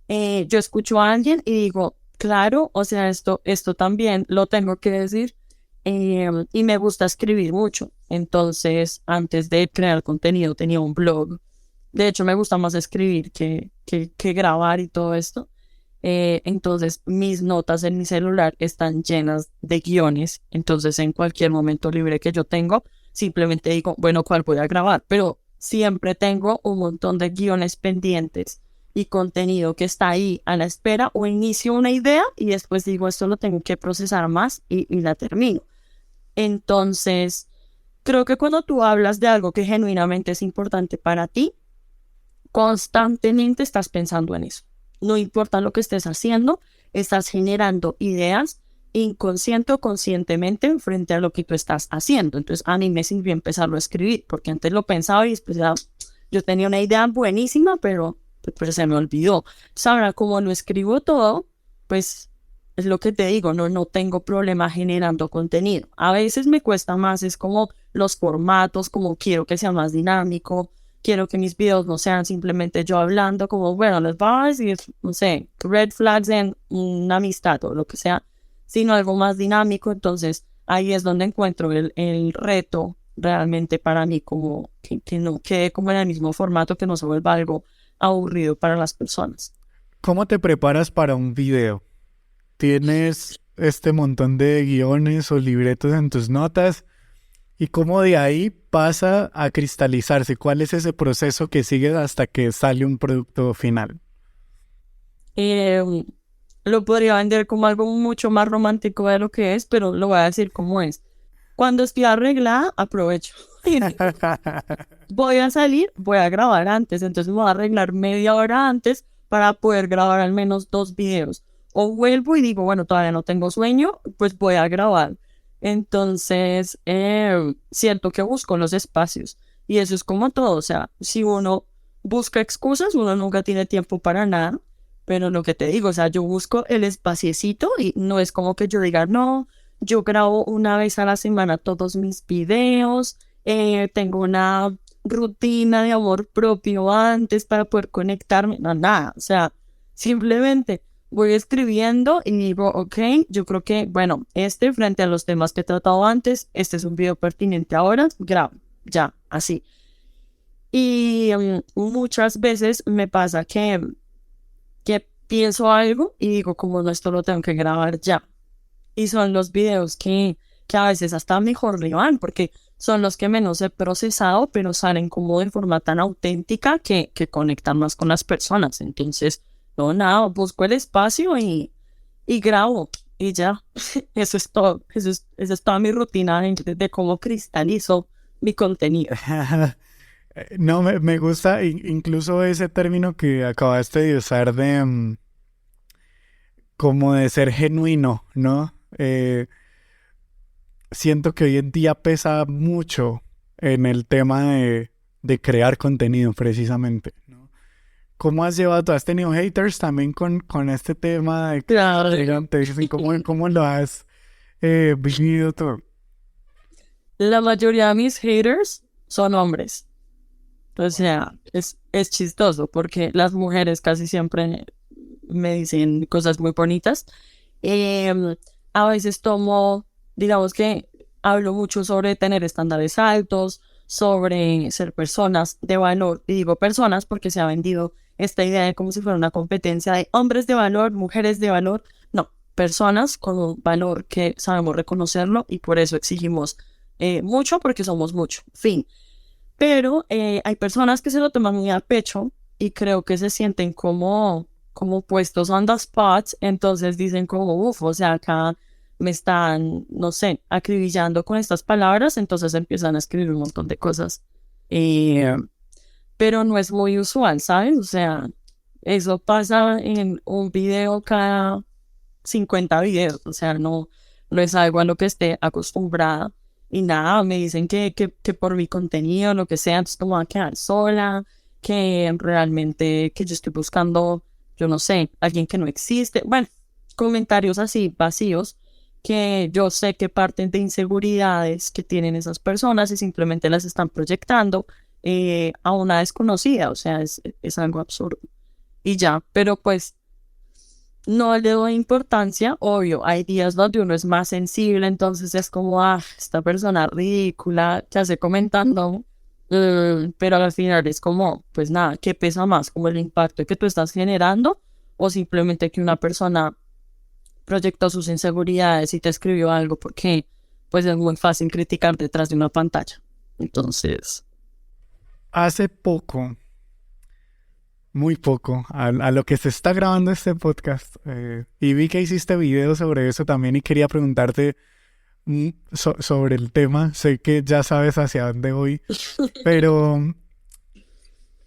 Yo escucho a alguien y digo, claro, o sea, esto también lo tengo que decir. Y me gusta escribir mucho. Entonces, antes de crear contenido, tenía un blog. De hecho, me gusta más escribir que grabar y todo esto. Entonces, mis notas en mi celular están llenas de guiones. Entonces, en cualquier momento libre que yo tengo, simplemente digo, bueno, ¿cuál voy a grabar? Pero siempre tengo un montón de guiones pendientes y contenido que está ahí a la espera, o inicio una idea y después digo, esto lo tengo que procesar más y la termino. Entonces, creo que cuando tú hablas de algo que genuinamente es importante para ti, constantemente estás pensando en eso. No importa lo que estés haciendo, estás generando ideas inconsciente o conscientemente frente a lo que tú estás haciendo. Entonces, a mí me sirvió empezarlo a escribir, porque antes lo pensaba y después yo tenía una idea buenísima, pero se me olvidó. Entonces, ahora como lo escribo todo, pues es lo que te digo, no tengo problema generando contenido. A veces me cuesta más, es como los formatos, como quiero que sea más dinámico, quiero que mis videos no sean simplemente yo hablando, como, bueno, les voy a decir, no sé, red flags en una amistad o lo que sea, sino algo más dinámico. Entonces, ahí es donde encuentro el reto realmente para mí, como que no quede como en el mismo formato, que no se vuelva algo aburrido para las personas. ¿Cómo te preparas para un video? ¿Tienes este montón de guiones o libretos en tus notas? ¿Y cómo de ahí pasa a cristalizarse? ¿Cuál es ese proceso que sigue hasta que sale un producto final? Lo podría vender como algo mucho más romántico de lo que es, pero lo voy a decir como es. Cuando estoy arreglada, aprovecho. Voy a salir, voy a grabar antes, entonces me voy a arreglar media hora antes para poder grabar al menos 2 videos. O vuelvo y digo, bueno, todavía no tengo sueño, pues voy a grabar. Entonces, siento que busco los espacios. Y eso es como todo, o sea, si uno busca excusas, uno nunca tiene tiempo para nada. Pero lo que te digo, o sea, yo busco el espaciecito y no es como que yo diga, no, yo grabo una vez a la semana todos mis videos, tengo una rutina de amor propio antes para poder conectarme, no, nada, o sea, simplemente voy escribiendo y digo, ok, yo creo que, bueno, frente a los temas que he tratado antes, este es un video pertinente ahora, grabo, ya, así. Y muchas veces me pasa que pienso algo y digo, como no, esto lo tengo que grabar ya. Y son los videos que a veces hasta mejor me van, porque son los que menos he procesado, pero salen como de forma tan auténtica que conectan más con las personas. Entonces, no, nada, busco el espacio y grabo y ya. Eso es todo. Esa es toda mi rutina de cómo cristalizo mi contenido. No, me gusta incluso ese término que acabaste de usar de como de ser genuino, ¿no? Siento que hoy en día pesa mucho en el tema de crear contenido, precisamente, ¿no? ¿Cómo has llevado? ¿Tú has tenido haters también con este tema de Claro. ¿Cómo lo has vivido tú? La mayoría de mis haters son hombres. O sea, es chistoso porque las mujeres casi siempre me dicen cosas muy bonitas. A veces digamos que hablo mucho sobre tener estándares altos, sobre ser personas de valor. Y digo personas porque se ha vendido esta idea de como si fuera una competencia de hombres de valor, mujeres de valor. No, personas con un valor que sabemos reconocerlo y por eso exigimos mucho, porque somos mucho. Fin. Pero hay personas que se lo toman muy a pecho y creo que se sienten como puestos on the spot. Entonces dicen como, uff, o sea, acá me están, no sé, acribillando con estas palabras. Entonces empiezan a escribir un montón de cosas. Pero no es muy usual, ¿sabes? O sea, eso pasa en un video cada 50 videos. O sea, no es algo a lo que esté acostumbrada. Y nada, me dicen que por mi contenido, lo que sea, entonces como voy a quedar sola, que realmente que yo estoy buscando, yo no sé, alguien que no existe. Bueno, comentarios así vacíos que yo sé que parten de inseguridades que tienen esas personas y simplemente las están proyectando a una desconocida. O sea, es algo absurdo. Y ya, pero pues no le doy importancia, obvio, hay días donde uno es más sensible, entonces es como, esta persona ridícula, que hace comentando, pero al final es como, pues nada, ¿qué pesa más? ¿Como el impacto que tú estás generando o simplemente que una persona proyectó sus inseguridades y te escribió algo? Porque pues es muy fácil criticar detrás de una pantalla. Entonces... hace poco, muy poco, a lo que se está grabando este podcast, y vi que hiciste videos sobre eso también y quería preguntarte sobre el tema. Sé que ya sabes hacia dónde voy, pero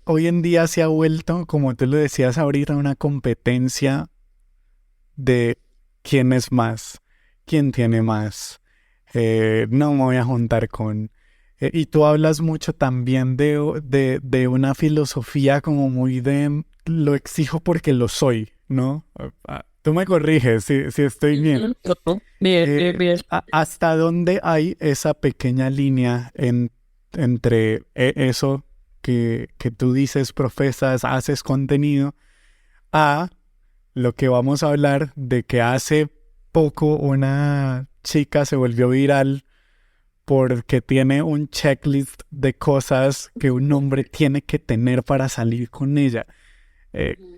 hoy en día se ha vuelto, como tú lo decías ahorita, una competencia de quién es más, quién tiene más. No me voy a juntar con... y tú hablas mucho también de una filosofía como muy de lo exijo porque lo soy, ¿no? Tú me corriges si estoy bien. Bien. ¿Hasta dónde hay esa pequeña línea entre eso que tú dices, profesas, haces contenido, a lo que vamos a hablar de que hace poco una chica se volvió viral porque tiene un checklist de cosas que un hombre tiene que tener para salir con ella?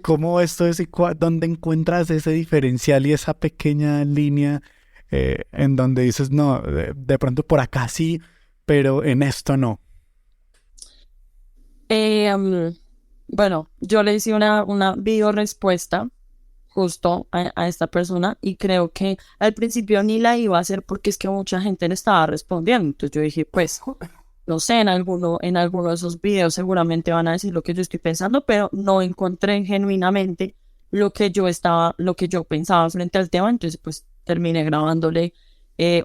¿Cómo esto es y dónde encuentras ese diferencial y esa pequeña línea en donde dices, no, de pronto por acá sí, pero en esto no? Bueno, yo le hice una video respuesta justo a esta persona y creo que al principio ni la iba a hacer porque es que mucha gente le estaba respondiendo. Entonces yo dije, pues, no sé, en alguno de esos videos seguramente van a decir lo que yo estoy pensando, pero no encontré genuinamente lo que yo pensaba frente al tema. Entonces, pues, terminé grabándole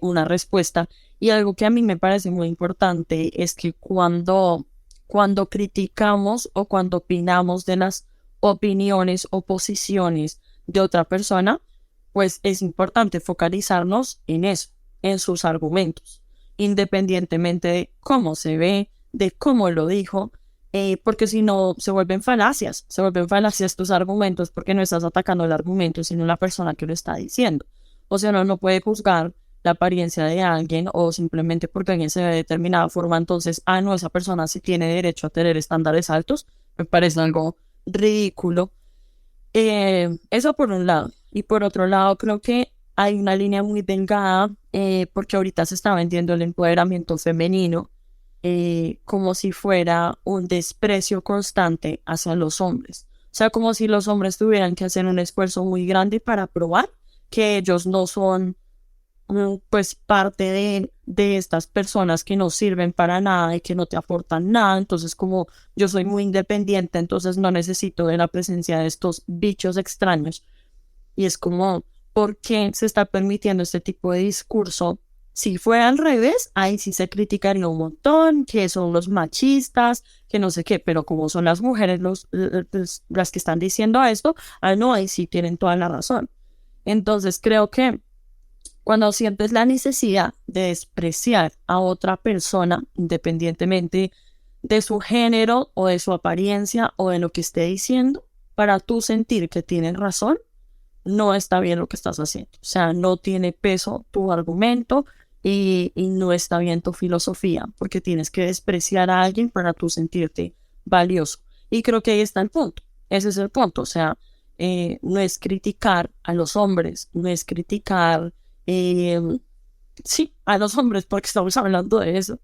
una respuesta. Y algo que a mí me parece muy importante es que cuando criticamos o cuando opinamos de las opiniones o posiciones de otra persona, pues es importante focalizarnos en eso, en sus argumentos, independientemente de cómo se ve, de cómo lo dijo, porque si no se vuelven falacias tus argumentos, porque no estás atacando el argumento, sino la persona que lo está diciendo. O sea, uno no puede juzgar la apariencia de alguien o simplemente porque alguien se ve de determinada forma, entonces, no, esa persona sí tiene derecho a tener estándares altos. Me parece algo ridículo. Eso por un lado. Y por otro lado, creo que hay una línea muy delgada porque ahorita se está vendiendo el empoderamiento femenino como si fuera un desprecio constante hacia los hombres. O sea, como si los hombres tuvieran que hacer un esfuerzo muy grande para probar que ellos no son pues parte de estas personas que no sirven para nada y que no te aportan nada. Entonces, como yo soy muy independiente, entonces no necesito de la presencia de estos bichos extraños. Y es como, ¿por qué se está permitiendo este tipo de discurso? Si fue al revés, ahí sí se criticaría un montón, que son los machistas, que no sé qué, pero como son las mujeres las que están diciendo esto, no, ahí sí tienen toda la razón. Entonces, creo que cuando sientes la necesidad de despreciar a otra persona, independientemente de su género o de su apariencia o de lo que esté diciendo, para tú sentir que tienes razón, no está bien lo que estás haciendo. O sea, no tiene peso tu argumento y no está bien tu filosofía, porque tienes que despreciar a alguien para tú sentirte valioso. Y creo que ahí está el punto. Ese es el punto. O sea, no es criticar a los hombres, no es criticar sí, a los hombres, porque estamos hablando de eso,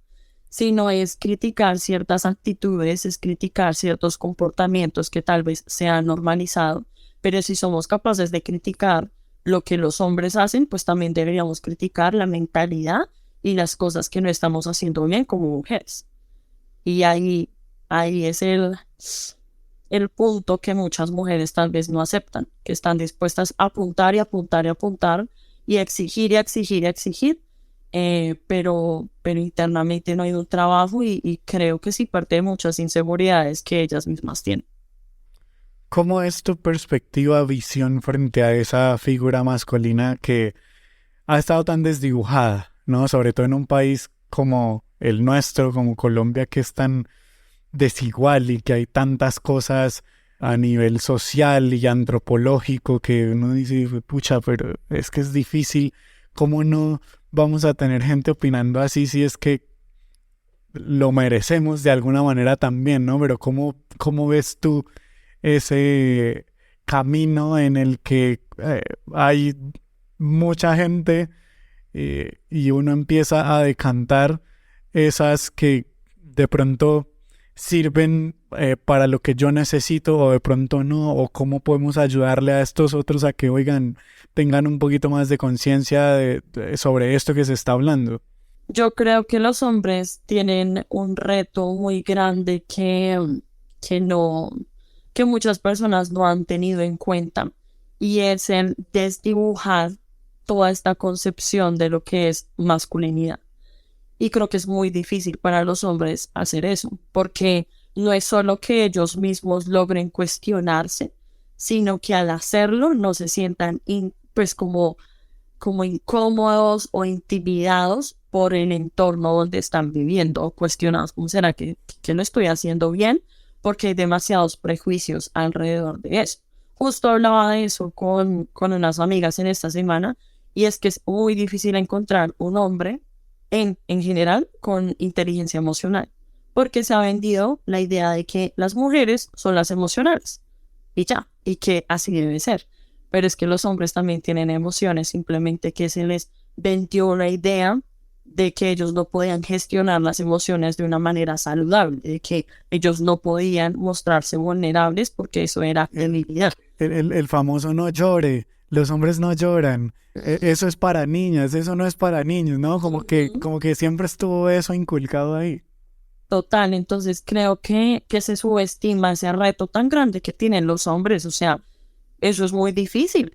sino es criticar ciertas actitudes, es criticar ciertos comportamientos que tal vez se han normalizado, pero si somos capaces de criticar lo que los hombres hacen, pues también deberíamos criticar la mentalidad y las cosas que no estamos haciendo bien como mujeres. Y ahí es el punto que muchas mujeres tal vez no aceptan, que están dispuestas a apuntar y apuntar y apuntar y exigir y exigir y exigir, pero internamente no hay un trabajo y creo que sí parte de muchas inseguridades que ellas mismas tienen. ¿Cómo es tu perspectiva, visión frente a esa figura masculina que ha estado tan desdibujada, ¿no? Sobre todo en un país como el nuestro, como Colombia, que es tan desigual y que hay tantas cosas a nivel social y antropológico que uno dice, pucha, pero es que es difícil. ¿Cómo no vamos a tener gente opinando así si es que lo merecemos de alguna manera también, ¿no? Pero ¿cómo ves tú ese camino en el que hay mucha gente y uno empieza a decantar esas que de pronto sirven para lo que yo necesito o de pronto no, o cómo podemos ayudarle a estos otros a que, oigan, tengan un poquito más de conciencia sobre esto que se está hablando. Yo creo que los hombres tienen un reto muy grande que muchas personas no han tenido en cuenta, y es el desdibujar toda esta concepción de lo que es masculinidad. Y creo que es muy difícil para los hombres hacer eso, porque no es solo que ellos mismos logren cuestionarse, sino que al hacerlo no se sientan pues como incómodos o intimidados por el entorno donde están viviendo, o cuestionados, ¿cómo será que lo estoy haciendo bien? Porque hay demasiados prejuicios alrededor de eso. Justo hablaba de eso con unas amigas en esta semana, y es que es muy difícil encontrar un hombre en general con inteligencia emocional, porque se ha vendido la idea de que las mujeres son las emocionales y ya, y que así debe ser. Pero es que los hombres también tienen emociones, simplemente que se les vendió la idea de que ellos no podían gestionar las emociones de una manera saludable, de que ellos no podían mostrarse vulnerables porque eso era debilidad. El famoso no llore, los hombres no lloran, eso es para niñas, eso no es para niños, ¿no? Como que siempre estuvo eso inculcado ahí. Total, entonces creo que se subestima ese reto tan grande que tienen los hombres. O sea, eso es muy difícil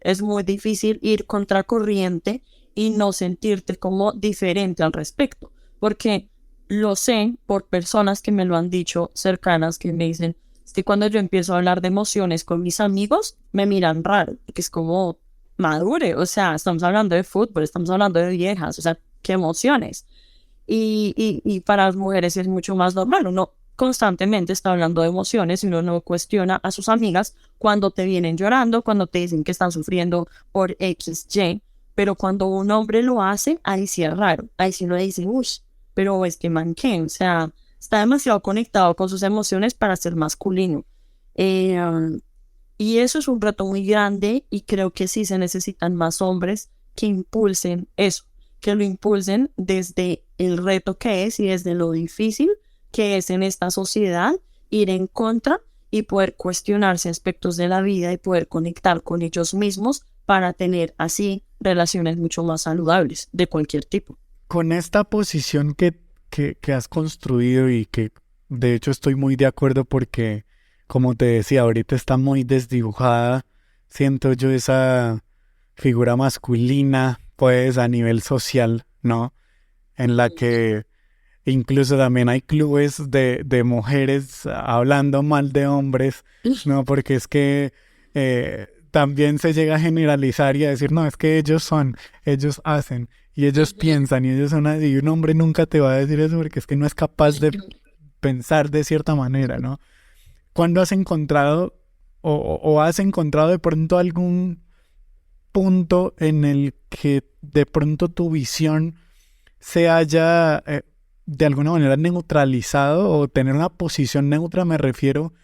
ir contracorriente y no sentirte como diferente al respecto, porque lo sé por personas que me lo han dicho cercanas, que me dicen, es que cuando yo empiezo a hablar de emociones con mis amigos, me miran raro, que es como madure, o sea, estamos hablando de fútbol, estamos hablando de viejas, o sea, qué emociones. Y para las mujeres es mucho más normal, uno constantemente está hablando de emociones y uno no cuestiona a sus amigas cuando te vienen llorando, cuando te dicen que están sufriendo por X, Y, pero cuando un hombre lo hace, ahí sí es raro, ahí sí uno dice, uy, pero es que man, ¿qué? O sea, está demasiado conectado con sus emociones para ser masculino. Y eso es un reto muy grande, y creo que sí se necesitan más hombres que impulsen eso, que lo impulsen desde el reto que es y desde lo difícil que es en esta sociedad ir en contra y poder cuestionarse aspectos de la vida y poder conectar con ellos mismos para tener así relaciones mucho más saludables de cualquier tipo. Con esta posición que has construido y que de hecho estoy muy de acuerdo porque, como te decía, ahorita está muy desdibujada, siento yo esa figura masculina, pues a nivel social, ¿no? En la que incluso también hay clubes de mujeres hablando mal de hombres, ¿no? Porque es que también se llega a generalizar y a decir, no, es que ellos hacen, y ellos piensan, y ellos son así, y un hombre nunca te va a decir eso porque es que no es capaz de pensar de cierta manera, ¿no? ¿Cuándo has encontrado o has encontrado de pronto algún punto en el que de pronto tu visión se haya de alguna manera neutralizado o tener una posición neutra? Me refiero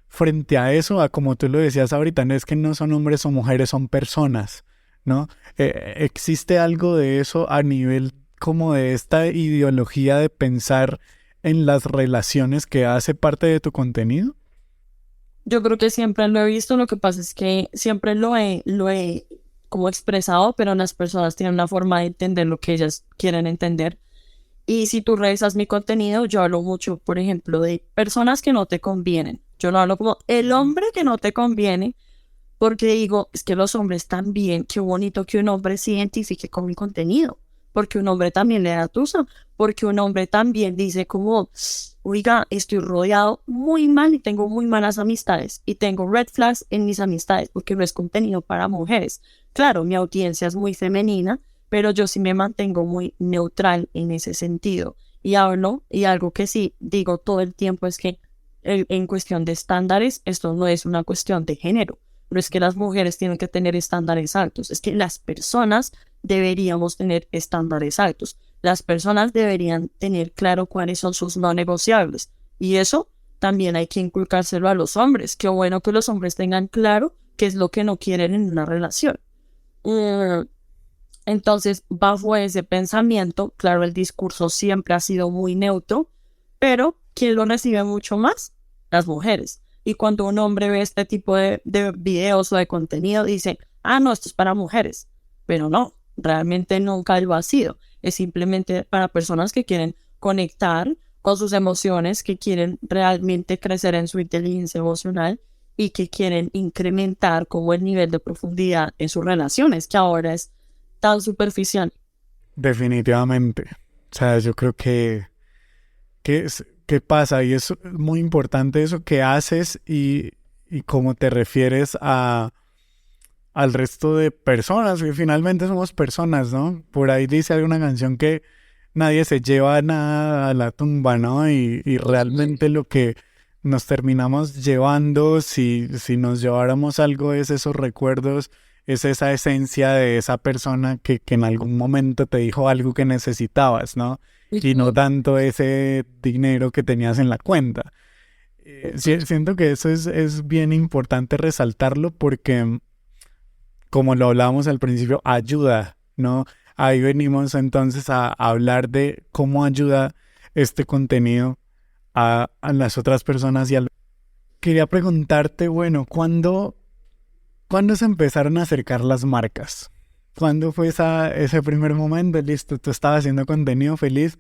frente a eso, a como tú lo decías ahorita, no es que no son hombres o mujeres, son personas, ¿no? ¿Existe algo de eso a nivel como de esta ideología de pensar en las relaciones que hace parte de tu contenido? Yo creo que siempre lo he visto, lo que pasa es que siempre lo he como expresado, pero las personas tienen una forma de entender lo que ellas quieren entender. Y si tú revisas mi contenido, yo hablo mucho, por ejemplo, de personas que no te convienen. Yo no hablo como el hombre que no te conviene, porque digo, es que los hombres también, qué bonito que un hombre se identifique con mi contenido, porque un hombre también le da tusa, porque un hombre también dice como, oiga, estoy rodeado muy mal y tengo muy malas amistades, y tengo red flags en mis amistades, porque no es contenido para mujeres. Claro, mi audiencia es muy femenina, pero yo sí me mantengo muy neutral en ese sentido. Y hablo, y algo que sí digo todo el tiempo es que en cuestión de estándares, esto no es una cuestión de género. No es que las mujeres tienen que tener estándares altos, es que las personas deberíamos tener estándares altos. Las personas deberían tener claro cuáles son sus no negociables. Y eso también hay que inculcárselo a los hombres. Qué bueno que los hombres tengan claro qué es lo que no quieren en una relación. Entonces, bajo ese pensamiento, claro, el discurso siempre ha sido muy neutro, pero ¿quién lo recibe mucho más? Las mujeres. Y cuando un hombre ve este tipo de videos o de contenido, dice, ah, no, esto es para mujeres. Pero no, realmente nunca lo ha sido. Es simplemente para personas que quieren conectar con sus emociones, que quieren realmente crecer en su inteligencia emocional y que quieren incrementar como el nivel de profundidad en sus relaciones, que ahora es tan superficial. Definitivamente. O sea, yo creo que pasa y es muy importante eso que haces y cómo te refieres al resto de personas, que finalmente somos personas, ¿no? Por ahí dice alguna canción que nadie se lleva nada a la tumba, ¿no? Y realmente lo que nos terminamos llevando, si nos lleváramos algo, es esos recuerdos, es esa esencia de esa persona que en algún momento te dijo algo que necesitabas, ¿no? Y no tanto ese dinero que tenías en la cuenta. Siento que eso es bien importante resaltarlo porque, como lo hablábamos al principio, ayuda, ¿no? Ahí venimos entonces a hablar de cómo ayuda este contenido a las otras personas. Quería preguntarte, bueno, ¿cuándo se empezaron a acercar las marcas? ¿Cuándo fue ese primer momento? Listo, tú estabas haciendo contenido feliz.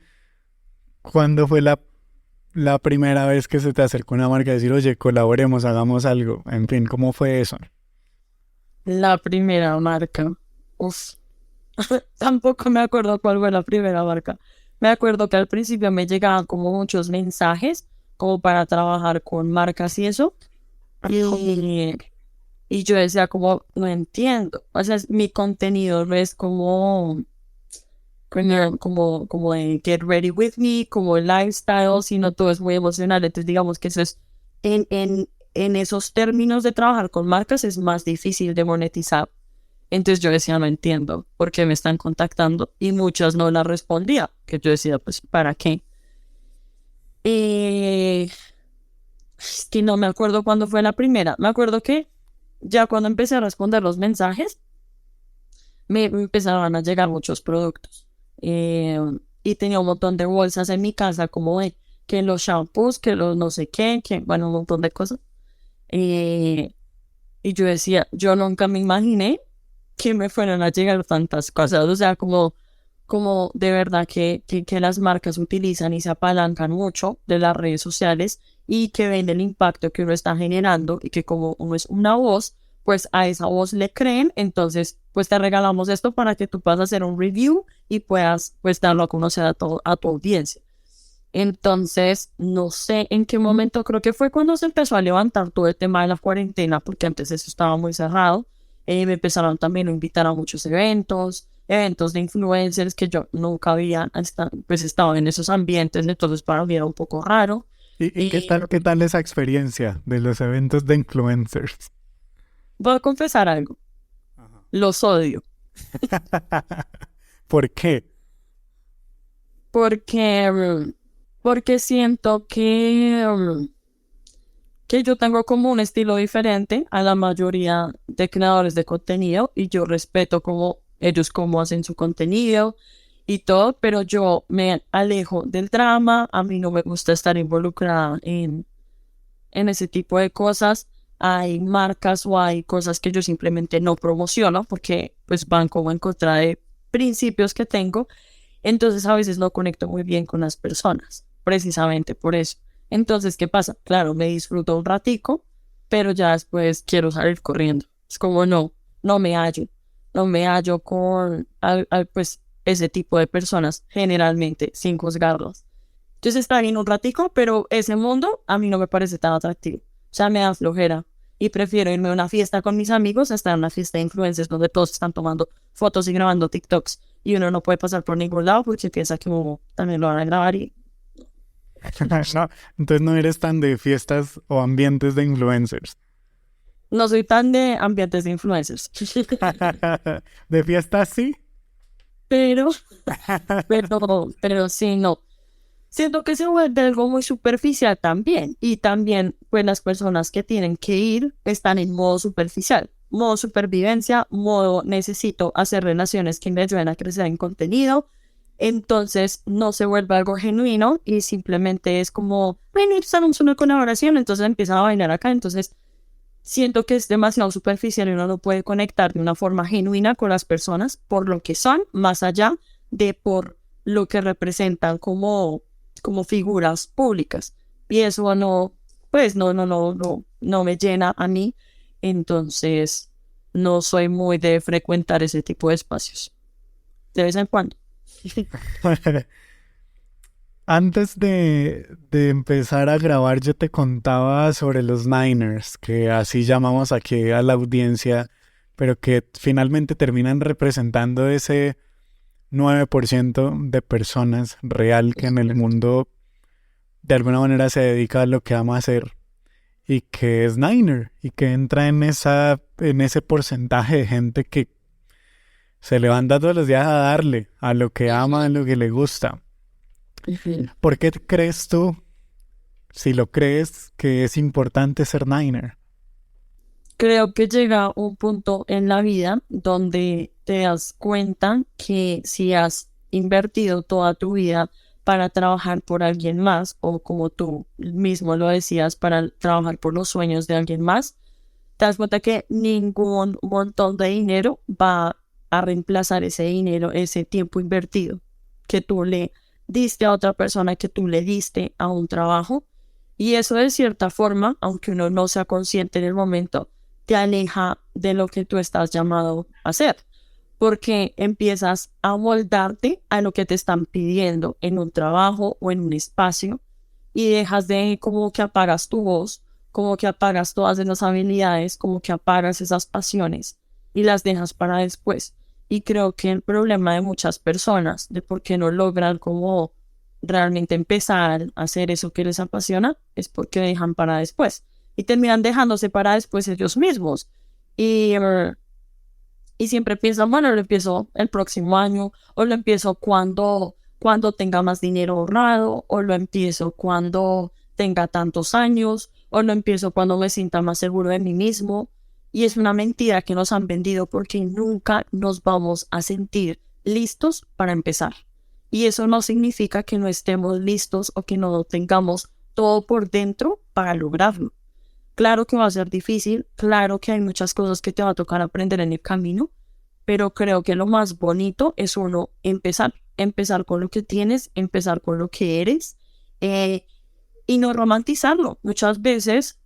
¿Cuándo fue la primera vez que se te acercó una marca a decir, oye, colaboremos, hagamos algo? En fin, ¿cómo fue eso? La primera marca. Uf. Tampoco me acuerdo cuál fue la primera marca. Me acuerdo que al principio me llegaban como muchos mensajes como para trabajar con marcas y eso. Y yo decía como, no entiendo. O sea, mi contenido no es como de Get Ready With Me, como el lifestyle, sino todo es muy emocional. Entonces digamos que eso es, en esos términos de trabajar con marcas es más difícil de monetizar. Entonces yo decía, no entiendo por qué me están contactando, y muchas no las respondía, que yo decía, pues, ¿para qué? Es que no me acuerdo cuándo fue la primera. Me acuerdo que ya cuando empecé a responder los mensajes, me empezaron a llegar muchos productos. Y tenía un montón de bolsas en mi casa, como de que los shampoos, que los no sé qué, que bueno, un montón de cosas. Y yo decía, yo nunca me imaginé que me fueran a llegar tantas cosas. O sea, como de verdad que las marcas utilizan y se apalancan mucho de las redes sociales y que ven el impacto que uno está generando y que como uno es una voz, pues a esa voz le creen. Entonces, pues te regalamos esto para que tú puedas hacer un review y puedas pues darlo a conocer a tu audiencia. Entonces, no sé en qué momento, creo que fue cuando se empezó a levantar todo el tema de la cuarentena, porque antes eso estaba muy cerrado. Me empezaron también a invitar a muchos eventos de influencers que yo nunca había pues estado en esos ambientes, entonces para mí era un poco raro. ¿Y qué tal esa experiencia de los eventos de influencers? Voy a confesar algo. Ajá. Los odio. ¿Por qué? Porque siento que yo tengo como un estilo diferente a la mayoría de creadores de contenido y yo respeto como ellos cómo hacen su contenido y todo, pero yo me alejo del drama. A mí no me gusta estar involucrada en ese tipo de cosas. Hay marcas o hay cosas que yo simplemente no promociono porque pues van como en contra de principios que tengo. Entonces a veces no conecto muy bien con las personas, precisamente por eso. Entonces, ¿qué pasa? Claro, me disfruto un ratico, pero ya después quiero salir corriendo. Es como no me hallo con pues ese tipo de personas, generalmente, sin juzgarlos. Entonces está bien un ratico, pero ese mundo a mí no me parece tan atractivo. O sea, me da flojera. Y prefiero irme a una fiesta con mis amigos hasta una fiesta de influencers donde todos están tomando fotos y grabando TikToks. Y uno no puede pasar por ningún lado porque piensa que también lo van a grabar y... No, entonces no eres tan de fiestas o ambientes de influencers. No soy tan de ambientes de influencers. ¿De fiestas sí? Pero sí, no. Siento que se vuelve algo muy superficial también. Y también, pues las personas que tienen que ir están en modo superficial. Modo supervivencia, modo necesito hacer relaciones que me ayuden a crecer en contenido. entonces no se vuelve algo genuino y simplemente es como, bueno, estamos en una colaboración, entonces empiezan a bailar acá, entonces siento que es demasiado superficial y uno no puede conectar de una forma genuina con las personas por lo que son, más allá de por lo que representan como figuras públicas. Y eso no, pues no me llena a mí. Entonces, no soy muy de frecuentar ese tipo de espacios. De vez en cuando. Antes de empezar a grabar, yo te contaba sobre los Niners, que así llamamos aquí a la audiencia, pero que finalmente terminan representando ese 9% de personas real que en el mundo de alguna manera se dedica a lo que ama hacer y que es Niner y que entra en ese porcentaje de gente que se levanta todos los días a darle a lo que ama, a lo que le gusta. ¿Por qué crees tú, si lo crees, que es importante ser Niner? Creo que llega un punto en la vida donde te das cuenta que si has invertido toda tu vida para trabajar por alguien más, o como tú mismo lo decías, para trabajar por los sueños de alguien más, te das cuenta que ningún montón de dinero va a reemplazar ese dinero, ese tiempo invertido que tú le diste a otra persona, que tú le diste a un trabajo. Y eso de cierta forma, aunque uno no sea consciente en el momento, te aleja de lo que tú estás llamado a hacer, porque empiezas a moldarte a lo que te están pidiendo en un trabajo o en un espacio y dejas de como que apagas tu voz, como que apagas todas esas habilidades, como que apagas esas pasiones y las dejas para después. Y creo que el problema de muchas personas, de por qué no logran como realmente empezar a hacer eso que les apasiona, es porque dejan para después. Y terminan dejándose para después ellos mismos. Y siempre piensan, bueno, lo empiezo el próximo año, o lo empiezo cuando tenga más dinero ahorrado, o lo empiezo cuando tenga tantos años, o lo empiezo cuando me sienta más seguro de mí mismo. Y es una mentira que nos han vendido porque nunca nos vamos a sentir listos para empezar. Y eso no significa que no estemos listos o que no tengamos todo por dentro para lograrlo. Claro que va a ser difícil, claro que hay muchas cosas que te va a tocar aprender en el camino, pero creo que lo más bonito es uno empezar con lo que tienes, empezar con lo que eres y no romantizarlo. Muchas veces,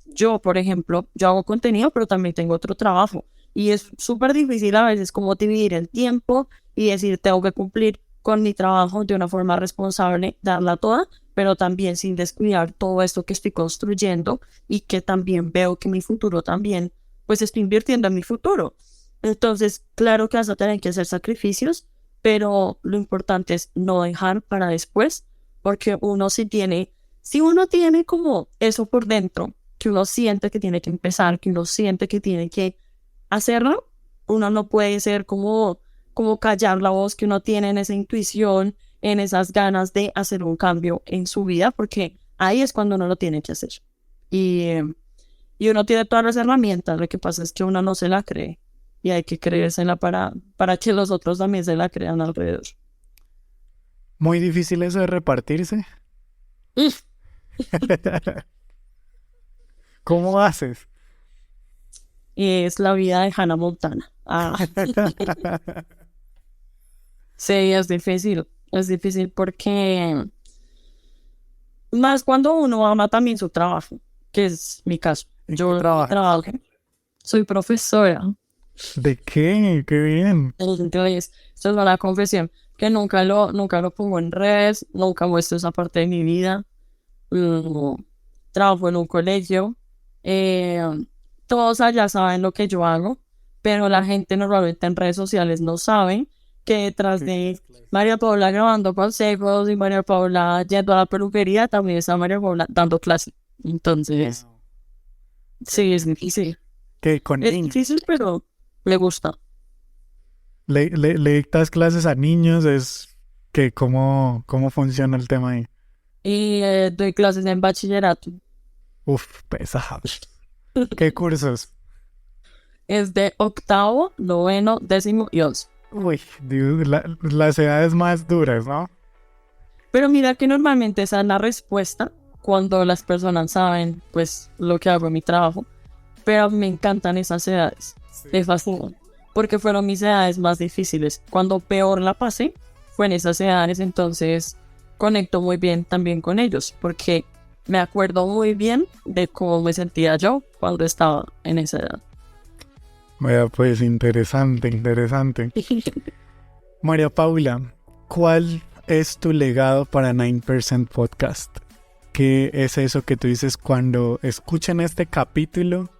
yo por ejemplo, yo hago contenido, pero también tengo otro trabajo y es súper difícil a veces como dividir el tiempo y decir tengo que cumplir con mi trabajo de una forma responsable, darla toda, pero también sin descuidar todo esto que estoy construyendo y que también veo que mi futuro también, pues estoy invirtiendo en mi futuro. Entonces, claro que vas a tener que hacer sacrificios, pero lo importante es no dejar para después, porque si uno tiene como eso por dentro, que uno siente que tiene que empezar, que uno siente que tiene que hacerlo, uno no puede ser como callar la voz que uno tiene en esa intuición, en esas ganas de hacer un cambio en su vida, porque ahí es cuando uno lo tiene que hacer. Y uno tiene todas las herramientas, lo que pasa es que uno no se la cree y hay que creérsela para que los otros también se la crean alrededor. Muy difícil eso de repartirse. ¿Cómo haces? Es la vida de Hannah Montana. Sí, es difícil. Es difícil porque más cuando uno ama también su trabajo, que es mi caso. Yo trabajo. Soy profesora. ¿De qué? ¡Qué bien! Entonces, esto es una confesión que nunca lo pongo en redes, nunca muestro esa parte de mi vida. Trabajo en un colegio. Todos allá saben lo que yo hago, pero la gente normalmente en redes sociales no sabe que detrás de María Paula grabando consejos y María Paula yendo a la peluquería, también está María Paula dando clase. Entonces, sí, es difícil. ¿Qué? ¿Con Es niños? difícil, pero me gusta. ¿Le dictas clases a niños? ¿Cómo funciona el tema ahí? Y doy clases en bachillerato. Uf, pesado. ¿Qué cursos? Es de 8º, 9º, 10º y 11º. Uy, Dios, las edades más duras, ¿no? Pero mira que normalmente esa es la respuesta cuando las personas saben, pues, lo que hago en mi trabajo. Pero me encantan esas edades. Sí. Me fascinan. Porque fueron mis edades más difíciles. Cuando peor la pasé, fue en esas edades. Entonces, conecto muy bien también con ellos. Porque me acuerdo muy bien de cómo me sentía yo cuando estaba en esa edad. Vaya, pues, interesante. María Paula, ¿cuál es tu legado para 9% Podcast? ¿Qué es eso que tú dices cuando escuchen este capítulo?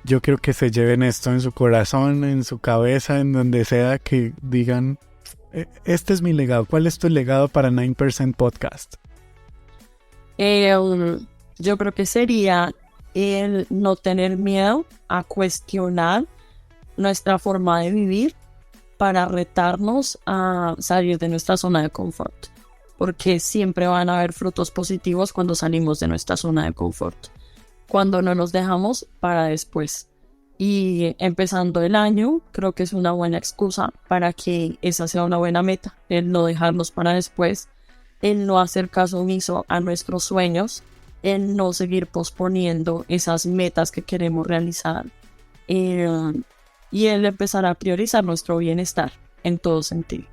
Yo quiero que se lleven esto en su corazón, en su cabeza, en donde sea, que digan, este es mi legado. ¿Cuál es tu legado para 9% Podcast? Yo creo que sería el no tener miedo a cuestionar nuestra forma de vivir para retarnos a salir de nuestra zona de confort. Porque siempre van a haber frutos positivos cuando salimos de nuestra zona de confort. Cuando no nos dejamos para después. Y empezando el año, creo que es una buena excusa para que esa sea una buena meta. El no dejarnos para después. El no hacer caso omiso a nuestros sueños. El no seguir posponiendo esas metas que queremos realizar. Y el empezar a priorizar nuestro bienestar en todo sentido.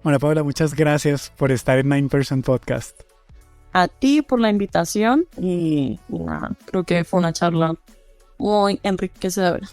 Bueno, Paula, muchas gracias por estar en 9% Podcast. A ti por la invitación y nada, creo que fue una charla muy enriquecedora.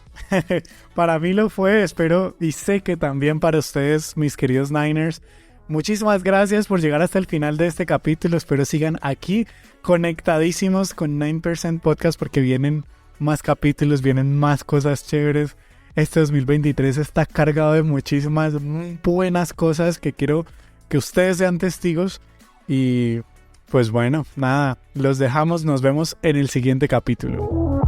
Para mí lo fue, espero y sé que también para ustedes, mis queridos Niners. Muchísimas gracias por llegar hasta el final de este capítulo. Espero sigan aquí conectadísimos con 9% Podcast porque vienen más capítulos, vienen más cosas chéveres. Este 2023 está cargado de muchísimas buenas cosas que quiero que ustedes sean testigos. Y pues bueno, nada, los dejamos, nos vemos en el siguiente capítulo.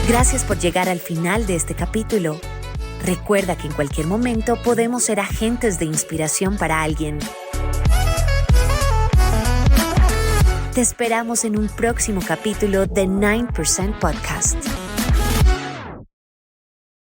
Gracias por llegar al final de este capítulo. Recuerda que en cualquier momento podemos ser agentes de inspiración para alguien. Te esperamos en un próximo capítulo de 9% Podcast.